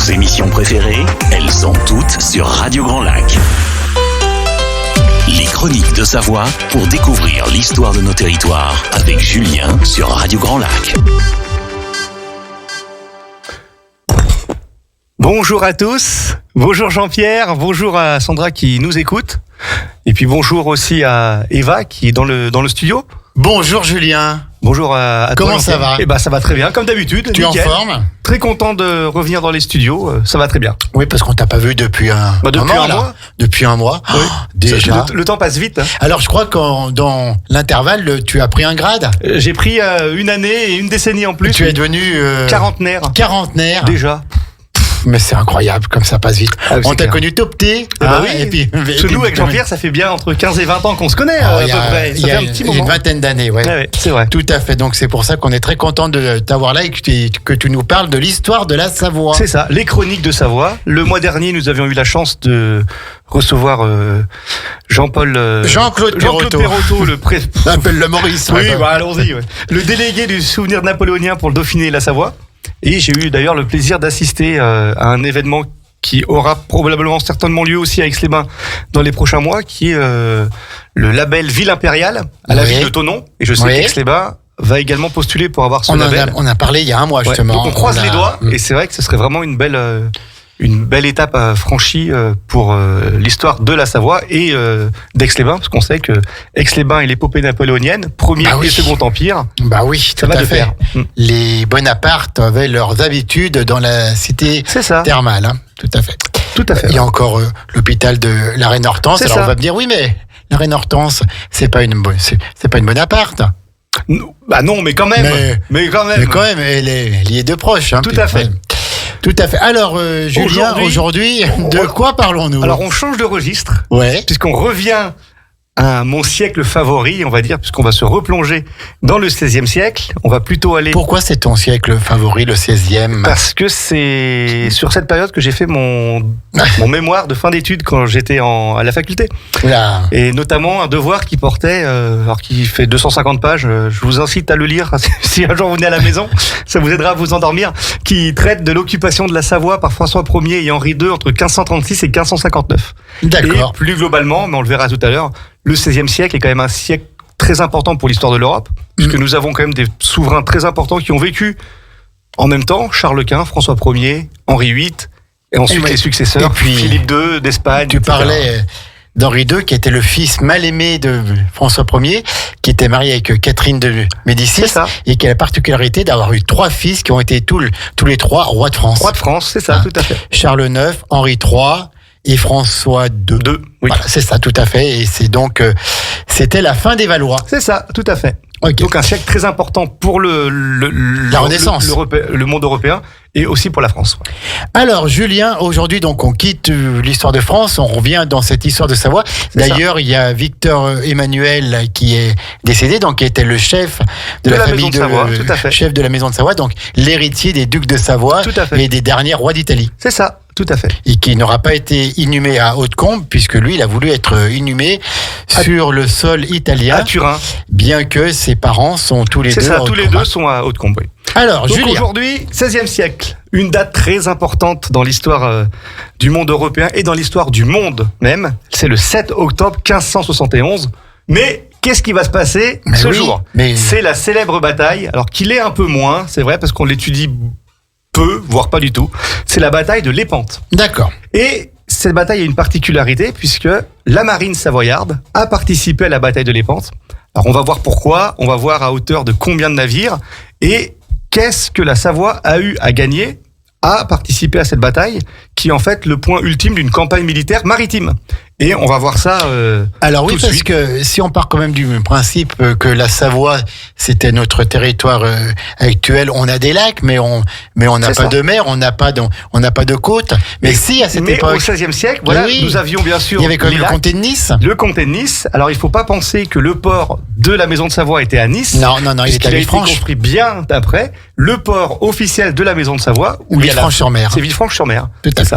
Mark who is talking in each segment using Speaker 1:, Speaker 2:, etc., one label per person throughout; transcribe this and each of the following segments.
Speaker 1: Vos émissions préférées, elles sont toutes sur Radio Grand Lac. Les Chroniques de Savoie pour découvrir l'histoire de nos territoires avec Julien sur Radio Grand Lac.
Speaker 2: Bonjour à tous, bonjour Jean-Pierre, bonjour à Sandra qui nous écoute, et puis bonjour aussi à Eva qui est dans le studio.
Speaker 3: Bonjour Julien.
Speaker 2: Bonjour à toi.
Speaker 3: Comment ça va ?
Speaker 2: Eh ben ça va très bien, comme d'habitude.
Speaker 3: Tu es en forme ?
Speaker 2: Très content de revenir dans les studios, ça va très bien.
Speaker 3: Oui, parce qu'on t'a pas vu depuis un
Speaker 2: mois.
Speaker 3: Depuis un mois.
Speaker 2: Oui.
Speaker 3: Déjà.
Speaker 2: Le temps passe vite. Hein.
Speaker 3: Alors je crois que dans l'intervalle, tu as pris un grade.
Speaker 2: J'ai pris une année et une décennie en plus.
Speaker 3: Tu es devenu
Speaker 2: quarantenaire.
Speaker 3: Quarantenaire.
Speaker 2: Déjà.
Speaker 3: Mais c'est incroyable comme ça passe vite.
Speaker 2: Ah,
Speaker 3: on t'a connu tout petit.
Speaker 2: Et puis nous avec Jean-Pierre, ça fait bien entre 15 et 20 ans qu'on se connaît à peu près. Ça fait un petit moment.
Speaker 3: Une vingtaine d'années, ouais.
Speaker 2: C'est vrai.
Speaker 3: Tout à fait. Donc c'est pour ça qu'on est très content de t'avoir là et que tu nous parles de l'histoire de la Savoie.
Speaker 2: C'est ça, les Chroniques de Savoie. Le mois dernier, nous avions eu la chance de recevoir
Speaker 3: Jean-Claude Perrotto, appelle-le Maurice.
Speaker 2: Oui, allons-y. Ouais. Le délégué du souvenir napoléonien pour le Dauphiné et la Savoie. Et j'ai eu d'ailleurs le plaisir d'assister à un événement qui aura probablement certainement lieu aussi à Aix-les-Bains dans les prochains mois, qui est le label Ville Impériale à la ville de Thonon. Et je sais qu'Aix-les-Bains va également postuler pour avoir ce label.
Speaker 3: On a parlé il y a un mois justement.
Speaker 2: Donc on croise les doigts et c'est vrai que ce serait vraiment une belle étape franchie pour l'histoire de la Savoie et d'Aix-les-Bains, parce qu'on sait que Aix-les-Bains et l'épopée napoléonienne, premier et second empire,
Speaker 3: ça va de pair. Les Bonaparte avaient leurs habitudes dans la cité thermale. Hein. Tout à fait. Il y a encore l'hôpital de la Reine Hortense. Alors on va me dire, oui, mais la Reine Hortense, c'est pas une Bonaparte.
Speaker 2: Non, mais quand même. Mais quand même,
Speaker 3: elle y est de proche. Hein,
Speaker 2: tout à fait.
Speaker 3: Tout à fait. Alors, Julien, aujourd'hui, de quoi parlons-nous ?
Speaker 2: Alors, on change de registre.
Speaker 3: Ouais.
Speaker 2: Puisqu'on revient à mon siècle favori, on va dire, puisqu'on va se replonger dans le XVIe siècle. On va plutôt aller...
Speaker 3: Pourquoi c'est ton siècle favori, le XVIe ?
Speaker 2: Parce que c'est sur cette période que j'ai fait mon mémoire de fin d'études quand j'étais à la faculté. Là. Et notamment un devoir qui portait, alors qui fait 250 pages, je vous incite à le lire si un jour vous venez à la maison, ça vous aidera à vous endormir, qui traite de l'occupation de la Savoie par François Ier et Henri II entre 1536 et 1559.
Speaker 3: D'accord.
Speaker 2: Et plus globalement, mais on le verra tout à l'heure, le XVIe siècle est quand même un siècle très important pour l'histoire de l'Europe, puisque nous avons quand même des souverains très importants qui ont vécu en même temps, Charles Quint, François Ier, Henri VIII, et ensuite les successeurs, et puis Philippe II d'Espagne.
Speaker 3: Tu parlais d'Henri II, qui était le fils mal aimé de François Ier, qui était marié avec Catherine de Médicis, et qui a la particularité d'avoir eu 3 fils qui ont été tous les 3 rois de France.
Speaker 2: Rois de France, c'est ça, tout à fait.
Speaker 3: Charles IX, Henri III et François II.
Speaker 2: Oui.
Speaker 3: Voilà, c'est ça, tout à fait. Et c'est donc, c'était la fin des Valois.
Speaker 2: C'est ça, tout à fait.
Speaker 3: Okay.
Speaker 2: Donc un siècle très important pour
Speaker 3: la Renaissance,
Speaker 2: le monde européen et aussi pour la France.
Speaker 3: Alors Julien, aujourd'hui donc on quitte l'histoire de France, on revient dans cette histoire de Savoie. D'ailleurs, il y a Victor Emmanuel qui est décédé, donc qui était le chef de la famille de Savoie, chef de la maison de Savoie, donc l'héritier des ducs de Savoie et des derniers rois d'Italie.
Speaker 2: C'est ça. Tout à fait.
Speaker 3: Et qui n'aura pas été inhumé à Hautecombe, puisque lui, il a voulu être inhumé sur le sol italien.
Speaker 2: À Turin.
Speaker 3: Bien que ses parents sont tous les deux à Hautecombe.
Speaker 2: C'est ça, tous les deux sont à Hautecombe, oui.
Speaker 3: Alors,
Speaker 2: donc
Speaker 3: Julien.
Speaker 2: Aujourd'hui, XVIe siècle, une date très importante dans l'histoire du monde européen et dans l'histoire du monde même. C'est le 7 octobre 1571. Mais qu'est-ce qui va se passer ce jour ? C'est la célèbre bataille, alors qu'il est un peu moins, c'est vrai, parce qu'on l'étudie peu, voire pas du tout. C'est la bataille de Lépante.
Speaker 3: D'accord.
Speaker 2: Et cette bataille a une particularité puisque la marine savoyarde a participé à la bataille de Lépante. Alors on va voir pourquoi, on va voir à hauteur de combien de navires et qu'est-ce que la Savoie a eu à gagner à participer à cette bataille qui est en fait le point ultime d'une campagne militaire maritime. Et on va voir ça
Speaker 3: alors oui, parce que si on part quand même du principe que la Savoie, c'était notre territoire actuel, on a des lacs, mais on n'a pas de mer, on n'a pas de côte. Mais si, à cette époque...
Speaker 2: au XVIe siècle, nous avions bien sûr...
Speaker 3: Il y avait quand même le comté de Nice.
Speaker 2: Le comté de Nice. Alors, il ne faut pas penser que le port de la Maison de Savoie était à Nice.
Speaker 3: Non, il était à Villefranche. Il a été
Speaker 2: construit bien après. Le port officiel de la Maison de Savoie...
Speaker 3: Villefranche-sur-Mer.
Speaker 2: C'est Villefranche-sur-Mer.
Speaker 3: Tout à fait.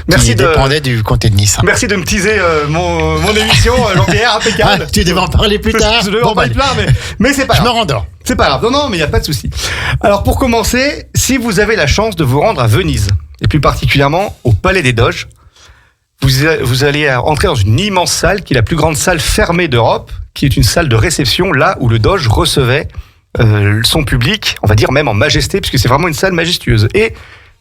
Speaker 2: Merci
Speaker 3: dépendait du comté de Nice.
Speaker 2: Merci de me teaser mon émission, Jean-Pierre, impeccable.
Speaker 3: Tu devais en parler plus tard.
Speaker 2: Je devais en parler plus tard, mais c'est pas grave.
Speaker 3: Je me rendors.
Speaker 2: C'est pas grave. Non, mais il n'y a pas de souci. Alors, pour commencer, si vous avez la chance de vous rendre à Venise, et plus particulièrement au Palais des Doges. Vous allez entrer dans une immense salle qui est la plus grande salle fermée d'Europe, qui est une salle de réception, là où le Doge recevait son public, on va dire même en majesté, puisque c'est vraiment une salle majestueuse. Et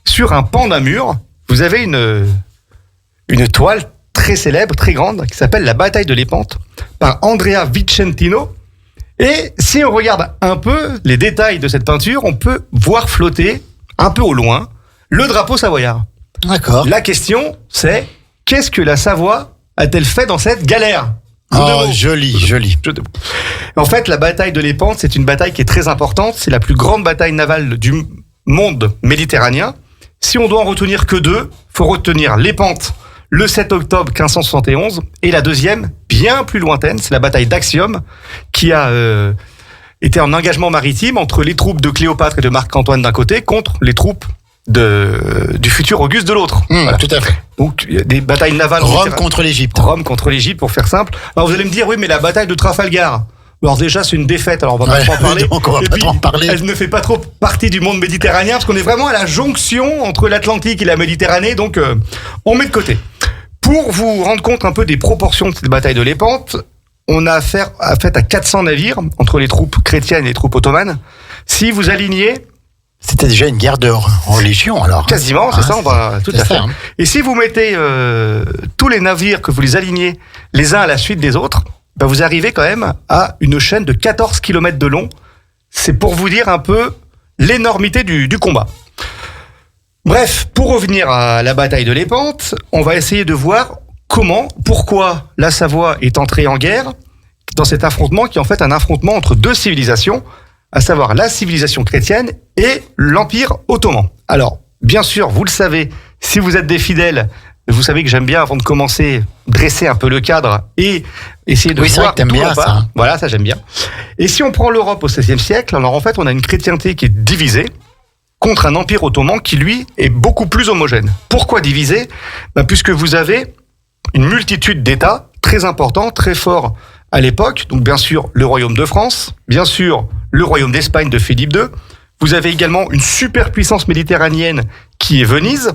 Speaker 2: sur un pan d'un mur, vous avez une toile très célèbre, très grande, qui s'appelle La bataille de Lépante, par Andrea Vicentino. Et si on regarde un peu les détails de cette peinture, on peut voir flotter, un peu au loin, le drapeau savoyard.
Speaker 3: D'accord.
Speaker 2: La question, c'est, qu'est-ce que la Savoie a-t-elle fait dans cette galère ?
Speaker 3: Oh, joli.
Speaker 2: En fait, la bataille de Lépante, c'est une bataille qui est très importante. C'est la plus grande bataille navale du monde méditerranéen. Si on doit en retenir que deux, faut retenir Lépante le 7 octobre 1571 et la deuxième, bien plus lointaine, c'est la bataille d'Actium qui a été un engagement maritime entre les troupes de Cléopâtre et de Marc-Antoine d'un côté contre les troupes du futur Auguste de l'autre.
Speaker 3: Voilà. Tout à fait.
Speaker 2: Donc, des batailles navales.
Speaker 3: Rome contre l'Égypte, pour
Speaker 2: faire simple. Alors, vous allez me dire, oui, mais la bataille de Trafalgar. Alors, déjà, c'est une défaite. Alors, on va pas trop en parler.
Speaker 3: Donc, on va pas trop en parler.
Speaker 2: Elle ne fait pas trop partie du monde méditerranéen parce qu'on est vraiment à la jonction entre l'Atlantique et la Méditerranée. Donc, on met de côté. Pour vous rendre compte un peu des proportions de cette bataille de Lépante, on a affaire à 400 navires entre les troupes chrétiennes et les troupes ottomanes. Si vous alignez,
Speaker 3: c'était déjà une guerre de religion, alors.
Speaker 2: Quasiment, c'est ça, on va tout à fait.
Speaker 3: Ça, hein.
Speaker 2: Et si vous mettez tous les navires, que vous les alignez les uns à la suite des autres, ben vous arrivez quand même à une chaîne de 14 km de long. C'est pour vous dire un peu l'énormité du combat. Bref, pour revenir à la bataille de Lépante, on va essayer de voir pourquoi la Savoie est entrée en guerre dans cet affrontement qui est en fait un affrontement entre deux civilisations, à savoir la civilisation chrétienne et l'Empire ottoman. Alors, bien sûr, vous le savez, si vous êtes des fidèles, vous savez que j'aime bien, avant de commencer, dresser un peu le cadre et essayer de voir
Speaker 3: d'où on part.
Speaker 2: Voilà, ça j'aime bien. Et si on prend l'Europe au XVIe siècle, alors en fait, on a une chrétienté qui est divisée contre un empire ottoman qui, lui, est beaucoup plus homogène. Pourquoi divisé ? Puisque vous avez une multitude d'États très importants, très forts à l'époque. Donc, bien sûr, le royaume de France, bien sûr, le royaume d'Espagne de Philippe II. Vous avez également une superpuissance méditerranéenne qui est Venise,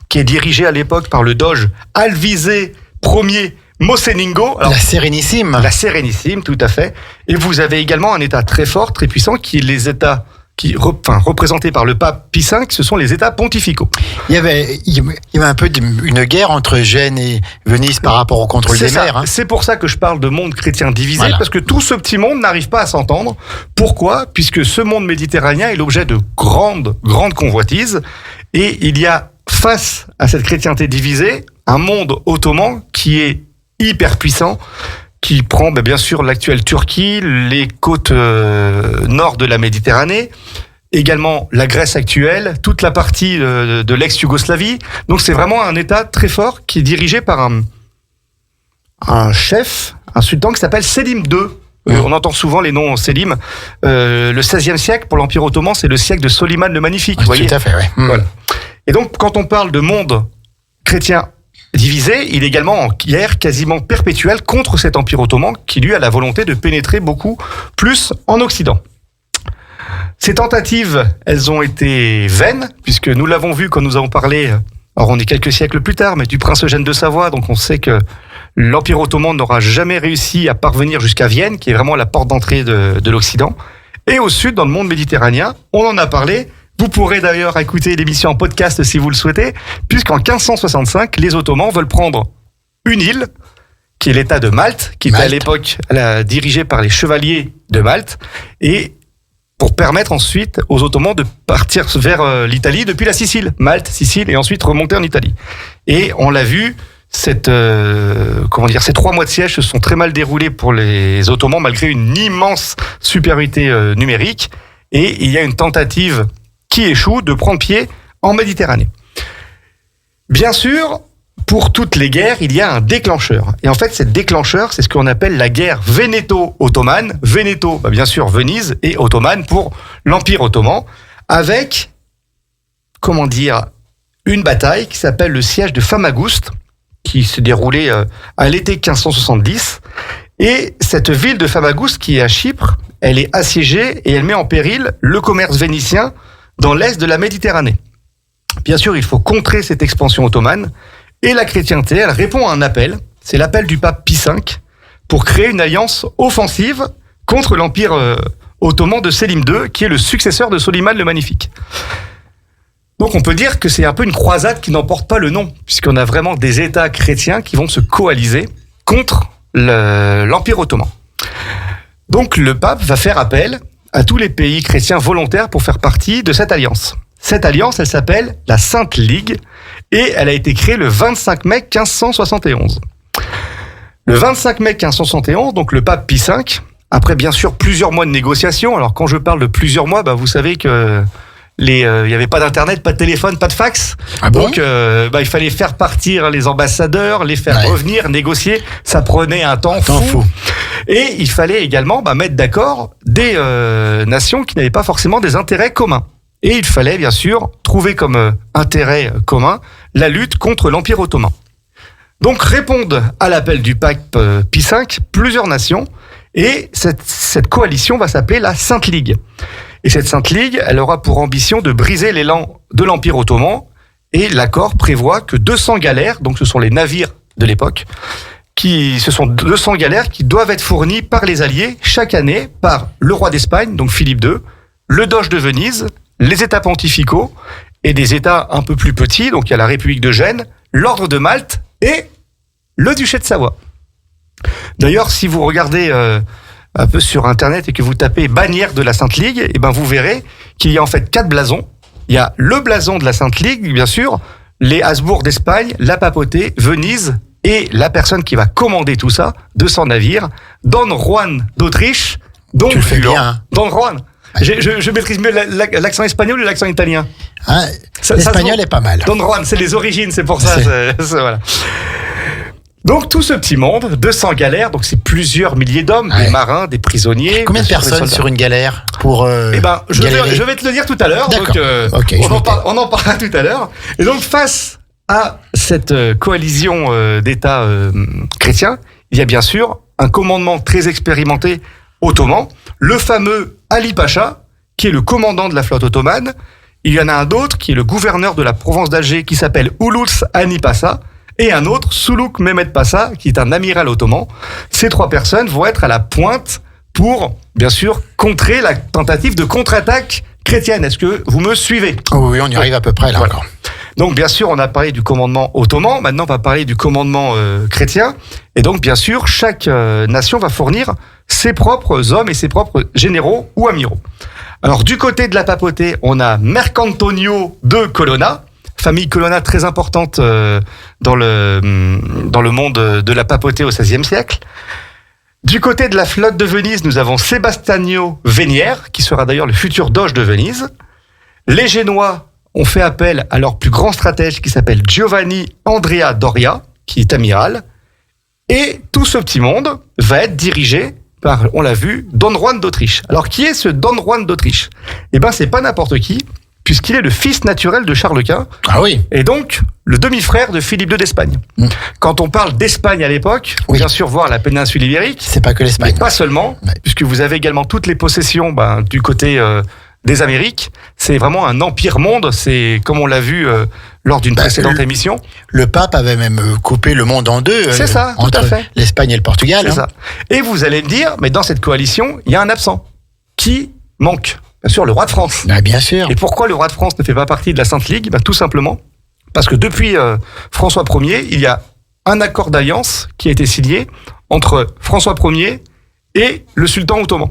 Speaker 2: qui est dirigée à l'époque par le doge Alvise Ier Mocenigo.
Speaker 3: Alors, la Sérénissime.
Speaker 2: La Sérénissime, tout à fait. Et vous avez également un État très fort, très puissant, qui est les États représentés par le pape Pie V, ce sont les États pontificaux.
Speaker 3: Il y avait un peu une guerre entre Gênes et Venise par rapport au contrôle des mers. Hein.
Speaker 2: C'est pour ça que je parle de monde chrétien divisé, voilà. Parce que tout ce petit monde n'arrive pas à s'entendre. Pourquoi ? Puisque ce monde méditerranéen est l'objet de grandes convoitises. Et il y a, face à cette chrétienté divisée, un monde ottoman qui est hyper puissant, qui prend bien sûr l'actuelle Turquie, les côtes nord de la Méditerranée, également la Grèce actuelle, toute la partie de l'ex-Yougoslavie. Donc c'est vraiment un État très fort qui est dirigé par un chef, un sultan qui s'appelle Selim II. On entend souvent les noms Selim. Le XVIe siècle, pour l'Empire ottoman, c'est le siècle de Soliman le Magnifique.
Speaker 3: Oui,
Speaker 2: vous voyez ?
Speaker 3: tout à fait, oui.
Speaker 2: Voilà. Et donc quand on parle de monde chrétien divisé, il est également en guerre quasiment perpétuelle contre cet empire ottoman qui, lui, a la volonté de pénétrer beaucoup plus en Occident. Ces tentatives, elles ont été vaines, puisque nous l'avons vu quand nous avons parlé, alors on est quelques siècles plus tard, mais du prince Eugène de Savoie, donc on sait que l'empire ottoman n'aura jamais réussi à parvenir jusqu'à Vienne, qui est vraiment la porte d'entrée de l'Occident. Et au sud, dans le monde méditerranéen, on en a parlé. Vous pourrez d'ailleurs écouter l'émission en podcast si vous le souhaitez, puisqu'en 1565, les Ottomans veulent prendre une île, qui est l'État de Malte, qui était à l'époque dirigé par les chevaliers de Malte, et pour permettre ensuite aux Ottomans de partir vers l'Italie depuis la Sicile, Malte, Sicile, et ensuite remonter en Italie. Et on l'a vu, ces 3 mois de siège se sont très mal déroulés pour les Ottomans, malgré une immense supériorité numérique, et il y a une tentative qui échoue de prendre pied en Méditerranée. Bien sûr, pour toutes les guerres, il y a un déclencheur. Et en fait, ce déclencheur, c'est ce qu'on appelle la guerre vénéto-ottomane. Vénéto, bien sûr, Venise, et ottomane pour l'Empire ottoman, avec, une bataille qui s'appelle le siège de Famagouste, qui s'est déroulé à l'été 1570. Et cette ville de Famagouste, qui est à Chypre, elle est assiégée et elle met en péril le commerce vénitien dans l'est de la Méditerranée. bien sûr, il faut contrer cette expansion ottomane. Et la chrétienté, elle répond à un appel. C'est l'appel du pape Pie V pour créer une alliance offensive contre l'empire ottoman de Sélim II, qui est le successeur de Soliman le Magnifique. Donc on peut dire que c'est un peu une croisade qui n'en porte pas le nom, puisqu'on a vraiment des États chrétiens qui vont se coaliser contre l'empire ottoman. Donc le pape va faire appel à tous les pays chrétiens volontaires pour faire partie de cette alliance. Cette alliance, elle s'appelle la Sainte Ligue, et elle a été créée le 25 mai 1571. Le 25 mai 1571, donc le pape Pie V, après bien sûr plusieurs mois de négociations, alors quand je parle de plusieurs mois, vous savez que il y avait pas d'internet, pas de téléphone, pas de fax.
Speaker 3: Ah bon?
Speaker 2: Donc il fallait faire partir les ambassadeurs, les faire revenir, négocier. Ça prenait un temps fou. Et il fallait également mettre d'accord des nations qui n'avaient pas forcément des intérêts communs. Et il fallait bien sûr trouver comme intérêt commun la lutte contre l'Empire ottoman. Donc répondent à l'appel du pape Pie V plusieurs nations, et cette coalition va s'appeler la Sainte Ligue. Et cette Sainte Ligue, elle aura pour ambition de briser l'élan de l'Empire ottoman, et l'accord prévoit que 200 galères, donc ce sont les navires de l'époque, ce sont 200 galères qui doivent être fournies par les Alliés chaque année par le roi d'Espagne, donc Philippe II, le doge de Venise, les États pontificaux et des États un peu plus petits, donc il y a la République de Gênes, l'Ordre de Malte et le Duché de Savoie. D'ailleurs, si vous regardez un peu sur Internet et que vous tapez bannière de la Sainte Ligue, vous verrez qu'il y a en fait 4 blasons. Il y a le blason de la Sainte Ligue, bien sûr, les Habsbourg d'Espagne, la papauté, Venise et la personne qui va commander tout ça, 200 navires, Don Juan d'Autriche, dont
Speaker 3: tu le fais bien, hein.
Speaker 2: Don Juan. Je maîtrise mieux l'accent espagnol ou l'accent italien.
Speaker 3: L'espagnol est pas mal.
Speaker 2: Don Juan, c'est les origines, c'est pour ça. Voilà. Donc tout ce petit monde, 200 galères, donc c'est plusieurs milliers d'hommes, des marins, des prisonniers.
Speaker 3: Combien de personnes sur une galère pour
Speaker 2: je vais te le dire tout à l'heure.
Speaker 3: D'accord.
Speaker 2: Donc, on en parlera tout à l'heure. Et donc face à cette coalition d'États chrétiens, il y a bien sûr un commandement très expérimenté ottoman, le fameux Ali Pacha, qui est le commandant de la flotte ottomane. Il y en a un autre qui est le gouverneur de la province d'Alger, qui s'appelle Ulus Hani Passa, et un autre, Suluk Mehmet Passa, qui est un amiral ottoman. Ces 3 personnes vont être à la pointe pour, bien sûr, contrer la tentative de contre-attaque chrétienne. Est-ce que vous me suivez ?
Speaker 3: Oui, on y arrive à peu près là encore.
Speaker 2: Donc, bien sûr, on a parlé du commandement ottoman. Maintenant, on va parler du commandement chrétien. Et donc, bien sûr, chaque nation va fournir ses propres hommes et ses propres généraux ou amiraux. Alors, du côté de la papauté, on a Marcantonio de Colonna, famille Colonna très importante dans le monde de la papauté au XVIe siècle. Du côté de la flotte de Venise, nous avons Sebastiano Venier, qui sera d'ailleurs le futur doge de Venise. Les Génois ont fait appel à leur plus grand stratège qui s'appelle Giovanni Andrea Doria, qui est amiral. Et tout ce petit monde va être dirigé par, on l'a vu, Don Juan d'Autriche. Alors, qui est ce Don Juan d'Autriche ? C'est pas n'importe qui, puisqu'il est le fils naturel de Charles Quint.
Speaker 3: Ah oui.
Speaker 2: Et donc, le demi-frère de Philippe II d'Espagne. Quand on parle d'Espagne à l'époque, faut bien sûr voir la péninsule ibérique.
Speaker 3: C'est pas que l'Espagne.
Speaker 2: Mais pas seulement, puisque vous avez également toutes les possessions du côté des Amériques. C'est vraiment un empire-monde. C'est comme on l'a vu lors d'une précédente émission.
Speaker 3: Le pape avait même coupé le monde en deux.
Speaker 2: C'est ça, tout
Speaker 3: entre
Speaker 2: à fait.
Speaker 3: l'Espagne et le Portugal.
Speaker 2: C'est ça. Et vous allez me dire, mais dans cette coalition, il y a un absent. Qui manque ? Bien sûr, le roi de France.
Speaker 3: Bien sûr.
Speaker 2: Et pourquoi le roi de France ne fait pas partie de la Sainte Ligue ? Tout simplement parce que depuis François Ier, il y a un accord d'alliance qui a été signé entre François Ier et le sultan ottoman.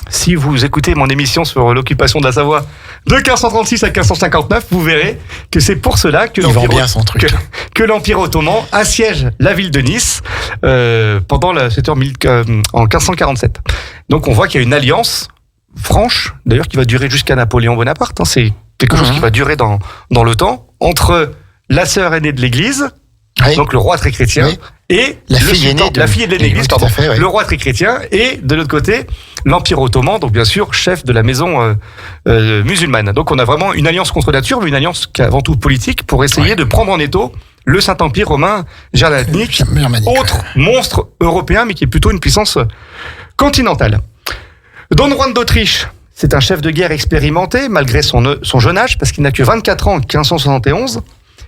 Speaker 2: Si vous écoutez mon émission sur l'occupation de la Savoie de 1536 à 1559, vous verrez que c'est pour cela que l'Empire ottoman assiège la ville de Nice en 1547. Donc on voit qu'il y a une alliance franche, d'ailleurs qui va durer jusqu'à Napoléon Bonaparte. C'est quelque chose qui va durer dans le temps, entre la sœur aînée de l'Église, donc le roi très chrétien, et
Speaker 3: la fille aînée
Speaker 2: de l'Église, le roi très chrétien, et de l'autre côté, l'Empire ottoman, donc bien sûr, chef de la maison musulmane. Donc on a vraiment une alliance contre nature, mais une alliance qui est avant tout politique, pour essayer de prendre en étau le Saint-Empire romain germanique, autre monstre européen, mais qui est plutôt une puissance continentale. Don Juan d'Autriche, C'est un chef de guerre expérimenté, malgré son jeune âge, parce qu'il n'a que 24 ans en 1571,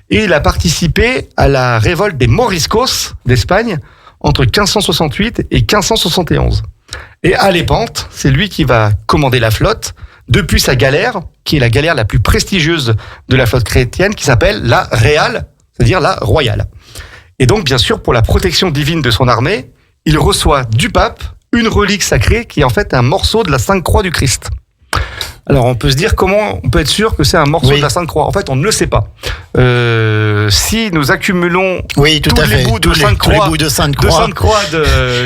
Speaker 2: et il a participé à la révolte des Moriscos d'Espagne entre 1568 et 1571. Et à Lépante, c'est lui qui va commander la flotte depuis sa galère, qui est la galère la plus prestigieuse de la flotte chrétienne, qui s'appelle la Réale, c'est-à-dire la Royale. Et donc, bien sûr, pour la protection divine de son armée, il reçoit du pape une relique sacrée qui est en fait un morceau de la Sainte Croix du Christ. Alors, on peut se dire comment on peut être sûr que c'est un morceau de la Sainte Croix. En fait, on ne le sait pas. Si nous accumulons tous les bouts de Sainte Croix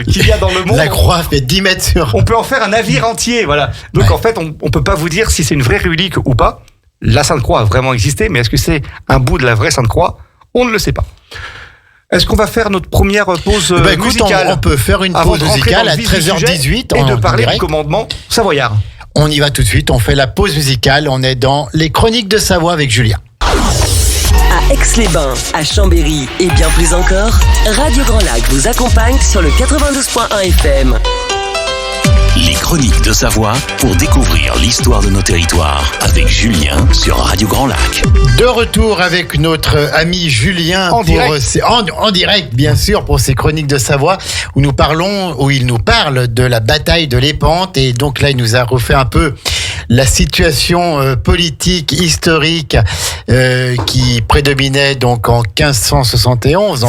Speaker 2: qu'il y a dans le monde,
Speaker 3: la croix fait 10 mètres sur.
Speaker 2: On peut en faire un navire entier, voilà. Donc en fait, on peut pas vous dire si c'est une vraie relique ou pas. La Sainte Croix a vraiment existé, mais est-ce que c'est un bout de la vraie Sainte Croix ? On ne le sait pas. Est-ce qu'on va faire notre première pause musicale ?
Speaker 3: On peut faire une pause musicale à 13h18
Speaker 2: et de parler du commandement savoyard.
Speaker 3: On y va tout de suite, on fait la pause musicale, on est dans les Chroniques de Savoie avec Julien.
Speaker 4: À Aix-les-Bains, à Chambéry et bien plus encore, Radio Grand Lac vous accompagne sur le 92.1 FM.
Speaker 1: Les Chroniques de Savoie pour découvrir l'histoire de nos territoires avec Julien sur Radio Grand Lac.
Speaker 3: De retour avec notre ami Julien en direct bien sûr pour ces Chroniques de Savoie où il nous parle de la bataille de Lépante et donc là il nous a refait un peu la situation politique historique qui prédominait donc en 1571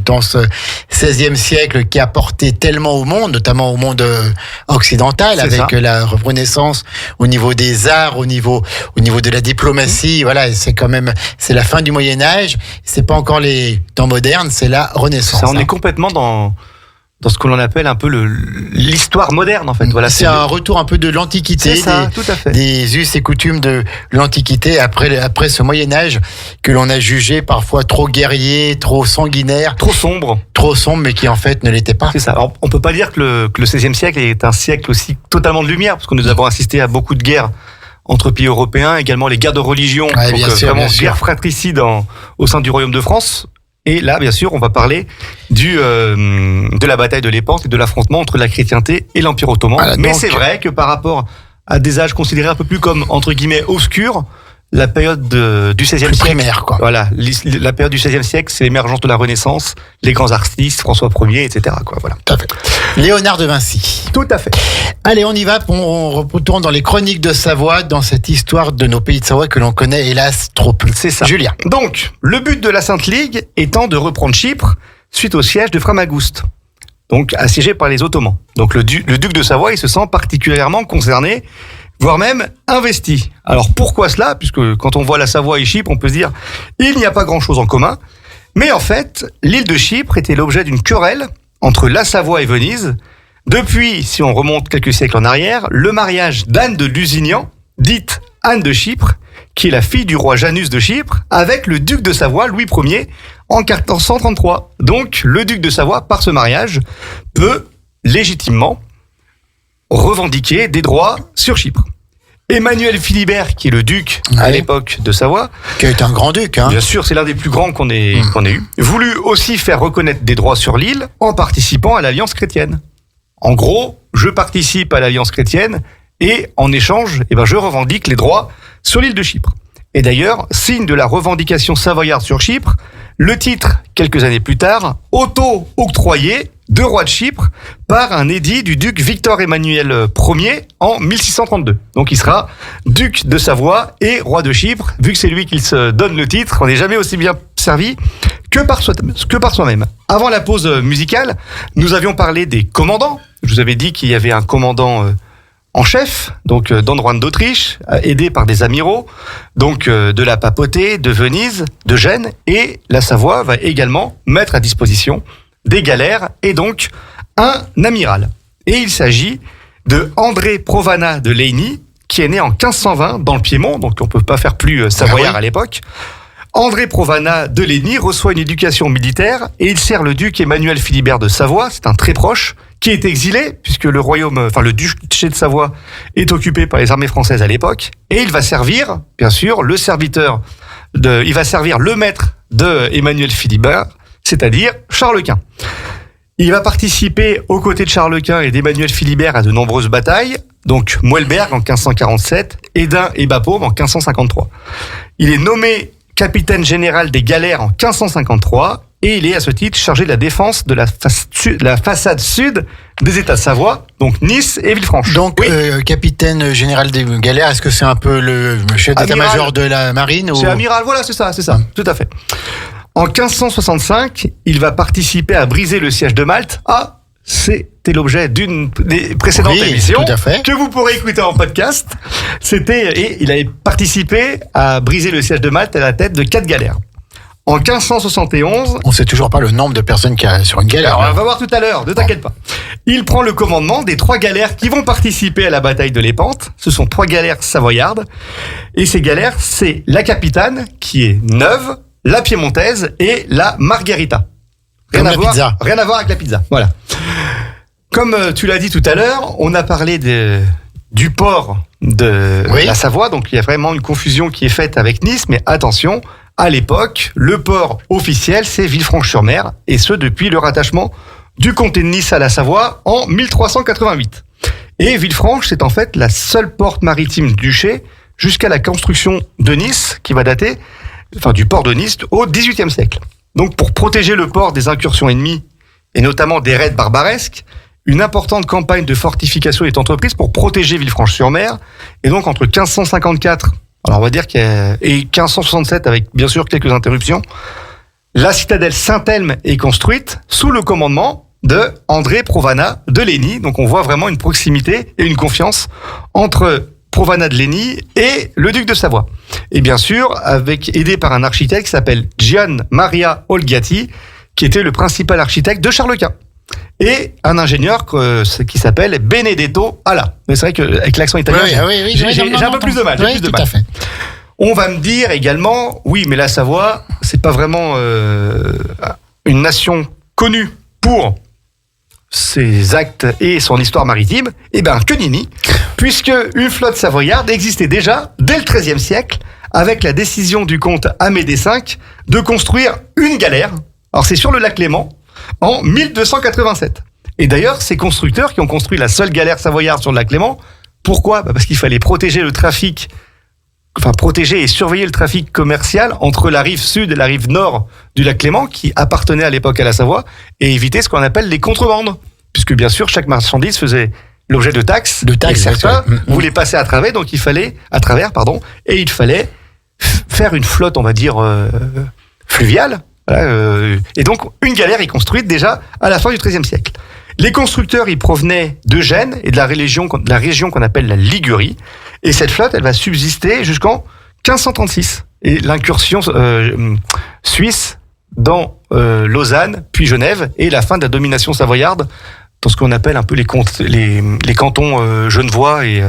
Speaker 3: dans ce 16e siècle qui a porté tellement au monde, notamment au monde occidental avec la Renaissance au niveau des arts, au niveau de la diplomatie. Voilà, c'est la fin du Moyen Âge. C'est pas encore les temps modernes, c'est la Renaissance.
Speaker 2: On est complètement dans ce que l'on appelle un peu l'histoire moderne, en fait. Voilà,
Speaker 3: c'est un retour un peu de l'Antiquité,
Speaker 2: tout à fait.
Speaker 3: Des us et coutumes de l'Antiquité après ce Moyen-Âge que l'on a jugé parfois trop guerrier, trop sanguinaire.
Speaker 2: Trop sombre,
Speaker 3: mais qui en fait ne l'était pas.
Speaker 2: C'est ça. Alors, on peut pas dire que le XVIe siècle est un siècle aussi totalement de lumière, parce que nous avons assisté à beaucoup de guerres entre pays européens, également les guerres de religion, vraiment guerres fratricides au sein du Royaume de France. Et là, bien sûr, on va parler de la bataille de Lépante et de l'affrontement entre la chrétienté et l'Empire ottoman. Voilà, mais c'est vrai que par rapport à des âges considérés un peu plus comme, entre guillemets, obscurs, la période du XVIe siècle.
Speaker 3: Primaire, quoi.
Speaker 2: Voilà. La période du XVIe siècle, c'est l'émergence de la Renaissance, les grands artistes, François Ier, etc., quoi. Voilà.
Speaker 3: Tout à fait. Léonard de Vinci.
Speaker 2: Tout à fait.
Speaker 3: Allez, on y va. On retourne dans les Chroniques de Savoie, dans cette histoire de nos pays de Savoie que l'on connaît, hélas, trop peu.
Speaker 2: C'est ça.
Speaker 3: Julien.
Speaker 2: Donc, le but de la Sainte Ligue étant de reprendre Chypre suite au siège de Famaguste. Donc, assiégé par les Ottomans. Donc, le duc de Savoie, il se sent particulièrement concerné, voire même investi. Alors pourquoi cela ? Puisque quand on voit la Savoie et Chypre, on peut se dire il n'y a pas grand-chose en commun. Mais en fait, l'île de Chypre était l'objet d'une querelle entre la Savoie et Venise. Depuis, si on remonte quelques siècles en arrière, le mariage d'Anne de Lusignan, dite Anne de Chypre, qui est la fille du roi Janus de Chypre, avec le duc de Savoie, Louis Ier, en 1433. Donc, le duc de Savoie, par ce mariage, peut légitimement revendiquer des droits sur Chypre. Emmanuel Philibert, qui est le duc à l'époque de Savoie,
Speaker 3: qui est un grand duc,
Speaker 2: bien sûr, c'est l'un des plus grands qu'on ait eu, voulut aussi faire reconnaître des droits sur l'île en participant à l'Alliance chrétienne. En gros, je participe à l'Alliance chrétienne et en échange, je revendique les droits sur l'île de Chypre. Et d'ailleurs, signe de la revendication savoyarde sur Chypre, le titre, quelques années plus tard, auto-octroyé de roi de Chypre par un édit du duc Victor-Emmanuel Ier en 1632. Donc il sera duc de Savoie et roi de Chypre. Vu que c'est lui qui se donne le titre, on n'est jamais aussi bien servi que par soi-même. Avant la pause musicale, nous avions parlé des commandants. Je vous avais dit qu'il y avait un commandant en chef, donc Don Juan d'Autriche, aidé par des amiraux, donc de la papauté, de Venise, de Gênes, et la Savoie va également mettre à disposition des galères et donc un amiral. Et il s'agit de André Provana de Leigny, qui est né en 1520 dans le Piémont, donc on ne peut pas faire plus savoyard à l'époque. André Provana de Leigny reçoit une éducation militaire et il sert le duc Emmanuel Philibert de Savoie, c'est un très proche, qui est exilé, puisque le duché de Savoie est occupé par les armées françaises à l'époque, et il va servir, bien sûr, il va servir le maître de Emmanuel Philibert, c'est-à-dire Charles Quint. Il va participer aux côtés de Charles Quint et d'Emmanuel Philibert à de nombreuses batailles, donc Muelberg en 1547, Hedin et Bapaume en 1553. Il est nommé capitaine général des galères en 1553 et il est à ce titre chargé de la défense de la façade sud des États de Savoie, donc Nice et Villefranche.
Speaker 3: Donc, capitaine général des galères, est-ce que c'est un peu le chef d'état-major de la marine
Speaker 2: C'est amiral, voilà, c'est ça, tout à fait. En 1565, il va participer à briser le siège de Malte. Ah, c'était l'objet d'une des précédentes émissions que vous pourrez écouter en podcast. Et il avait participé à briser le siège de Malte à la tête de 4 galères. En 1571...
Speaker 3: On sait toujours pas le nombre de personnes qu'il y a sur une galère.
Speaker 2: Alors, on va voir tout à l'heure, ne t'inquiète pas. Il prend le commandement des 3 galères qui vont participer à la bataille de l'Épante. Ce sont 3 galères savoyardes. Et ces galères, c'est la Capitane, qui est neuve, la Piémontaise et la Margherita. Rien à voir avec la pizza. Voilà. Comme tu l'as dit tout à l'heure, on a parlé du port de la Savoie. Donc, il y a vraiment une confusion qui est faite avec Nice. Mais attention... À l'époque, le port officiel, c'est Villefranche-sur-Mer, et ce depuis le rattachement du comté de Nice à la Savoie en 1388. Et Villefranche, c'est en fait la seule porte maritime du duché jusqu'à la construction de Nice, qui va dater, du port de Nice au XVIIIe siècle. Donc, pour protéger le port des incursions ennemies, et notamment des raids barbaresques, une importante campagne de fortification est entreprise pour protéger Villefranche-sur-Mer, et donc entre 1554 alors on va dire et 1567 avec bien sûr quelques interruptions, la citadelle Saint-Elme est construite sous le commandement de André Provana de Leni. Donc on voit vraiment une proximité et une confiance entre Provana de Leni et le duc de Savoie. Et bien sûr, aidé par un architecte qui s'appelle Gian Maria Olgiati, qui était le principal architecte de Charles Quint. Et un ingénieur qui s'appelle Benedetto Alla. Mais c'est vrai qu'avec l'accent italien, j'ai un peu plus de mal. Tout à fait. On va me dire également, oui, mais la Savoie, c'est pas vraiment une nation connue pour ses actes et son histoire maritime. Eh ben, que nenni, puisque une flotte savoyarde existait déjà dès le XIIIe siècle, avec la décision du comte Amédée V de construire une galère. Alors c'est sur le lac Léman. En 1287. Et d'ailleurs, ces constructeurs qui ont construit la seule galère savoyarde sur le lac Léman, pourquoi ? Parce qu'il fallait protéger et surveiller le trafic commercial entre la rive sud et la rive nord du lac Léman, qui appartenait à l'époque à la Savoie, et éviter ce qu'on appelle les contrebandes. Puisque bien sûr, chaque marchandise faisait l'objet de taxes. Et certains voulaient passer à travers, et il fallait faire une flotte, on va dire, fluviale. Et donc, une galère est construite déjà à la fin du XIIIe siècle. Les constructeurs, ils provenaient de Gênes et de la région qu'on appelle la Ligurie. Et cette flotte, elle va subsister jusqu'en 1536. Et l'incursion suisse dans Lausanne, puis Genève, et la fin de la domination savoyarde dans ce qu'on appelle un peu les cantons genevois et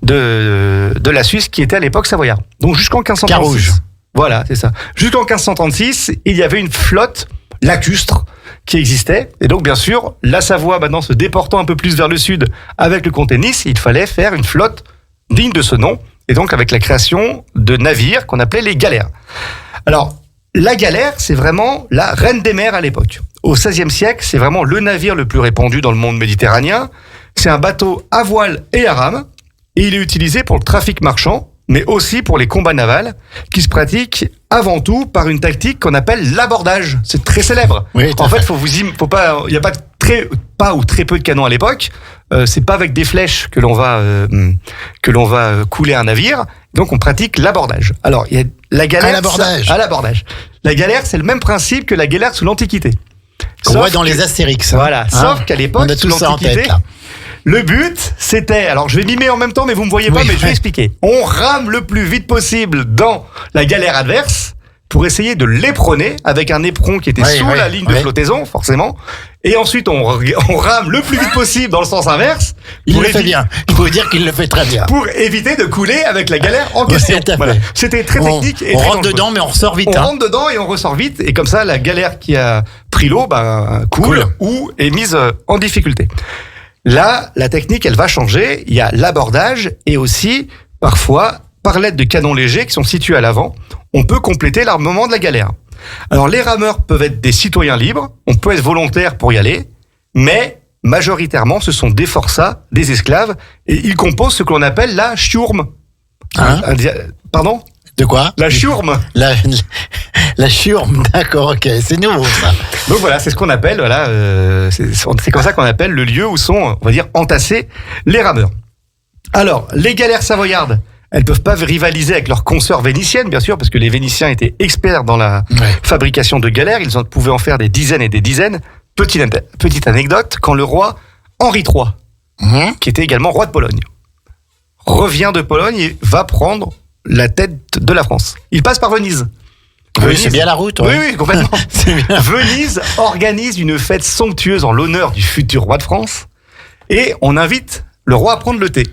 Speaker 2: de la Suisse, qui était à l'époque savoyarde. Donc jusqu'en 1536. Carouge. Voilà, c'est ça. Jusqu'en 1536, il y avait une flotte lacustre qui existait. Et donc, bien sûr, la Savoie, maintenant, se déportant un peu plus vers le sud avec le comté de Nice, il fallait faire une flotte digne de ce nom. Et donc, avec la création de navires qu'on appelait les galères. Alors, la galère, c'est vraiment la reine des mers à l'époque. Au XVIe siècle, c'est vraiment le navire le plus répandu dans le monde méditerranéen. C'est un bateau à voile et à rame. Et il est utilisé pour le trafic marchand, mais aussi pour les combats navals, qui se pratiquent avant tout par une tactique qu'on appelle l'abordage. C'est très célèbre. Oui, en fait, il n'y a pas très peu de canons à l'époque. C'est pas avec des flèches que l'on va couler un navire. Donc, on pratique l'abordage. Alors, il y a la galère. À l'abordage. La galère, c'est le même principe que la galère sous l'Antiquité.
Speaker 3: Qu'on voit dans les Astérix.
Speaker 2: Voilà. Sauf qu'à l'époque, sous l'Antiquité, le but, c'était... Alors, je vais mimer en même temps, mais vous me voyez pas, mais je vais expliquer. On rame le plus vite possible dans la galère adverse pour essayer de l'éperonner avec un éperon qui était sous la ligne de flottaison, forcément. Et ensuite, on rame le plus vite possible dans le sens inverse.
Speaker 3: Il le fait bien. Il faut dire qu'il le fait très bien.
Speaker 2: Pour éviter de couler avec la galère en question. Voilà. C'était très technique et
Speaker 3: on
Speaker 2: très
Speaker 3: rentre dedans, mais on ressort vite.
Speaker 2: On rentre dedans et on ressort vite. Et comme ça, la galère qui a pris l'eau, coule ou est mise en difficulté. Là, la technique, elle va changer. Il y a l'abordage et aussi, parfois, par l'aide de canons légers qui sont situés à l'avant, on peut compléter l'armement de la galère. Alors, les rameurs peuvent être des citoyens libres, on peut être volontaire pour y aller, mais majoritairement, ce sont des forçats, des esclaves, et ils composent ce que l'on appelle la chiourme. Pardon ?
Speaker 3: De quoi ?
Speaker 2: La chiourme.
Speaker 3: La chiourme, d'accord, ok, c'est nouveau ça.
Speaker 2: Donc voilà, c'est ce qu'on appelle, c'est comme ça qu'on appelle le lieu où sont, on va dire, entassés les rameurs. Alors, les galères savoyardes, elles peuvent pas rivaliser avec leurs consoeurs vénitiennes, bien sûr, parce que les Vénitiens étaient experts dans la fabrication de galères, ils pouvaient en faire des dizaines et des dizaines. Petite anecdote, quand le roi Henri III, qui était également roi de Pologne, revient de Pologne et va prendre la tête de la France. Il passe par Venise.
Speaker 3: Oui, c'est bien la route.
Speaker 2: Oui, complètement. Venise organise une fête somptueuse en l'honneur du futur roi de France et on invite le roi à prendre le thé.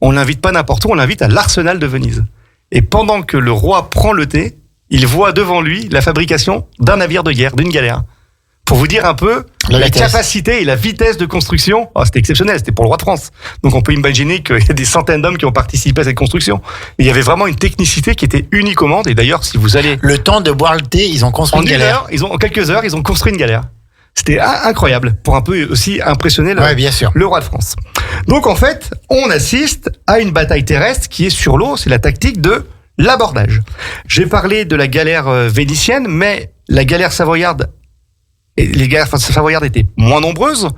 Speaker 2: On l'invite pas n'importe où, on l'invite à l'Arsenal de Venise. Et pendant que le roi prend le thé, il voit devant lui la fabrication d'un navire de guerre, d'une galère. Pour vous dire un peu la capacité et la vitesse de construction, c'était exceptionnel, c'était pour le roi de France. Donc on peut imaginer qu'il y a des centaines d'hommes qui ont participé à cette construction. Mais il y avait vraiment une technicité qui était unique au monde. Et d'ailleurs, si vous allez...
Speaker 3: Le temps de boire le thé, ils ont construit une galère.
Speaker 2: En quelques heures, ils ont construit une galère. C'était incroyable, pour un peu aussi impressionner le roi de France. Donc en fait, on assiste à une bataille terrestre qui est sur l'eau, c'est la tactique de l'abordage. J'ai parlé de la galère vénitienne, mais la galère savoyarde, les galères savoyardes étaient moins nombreuses,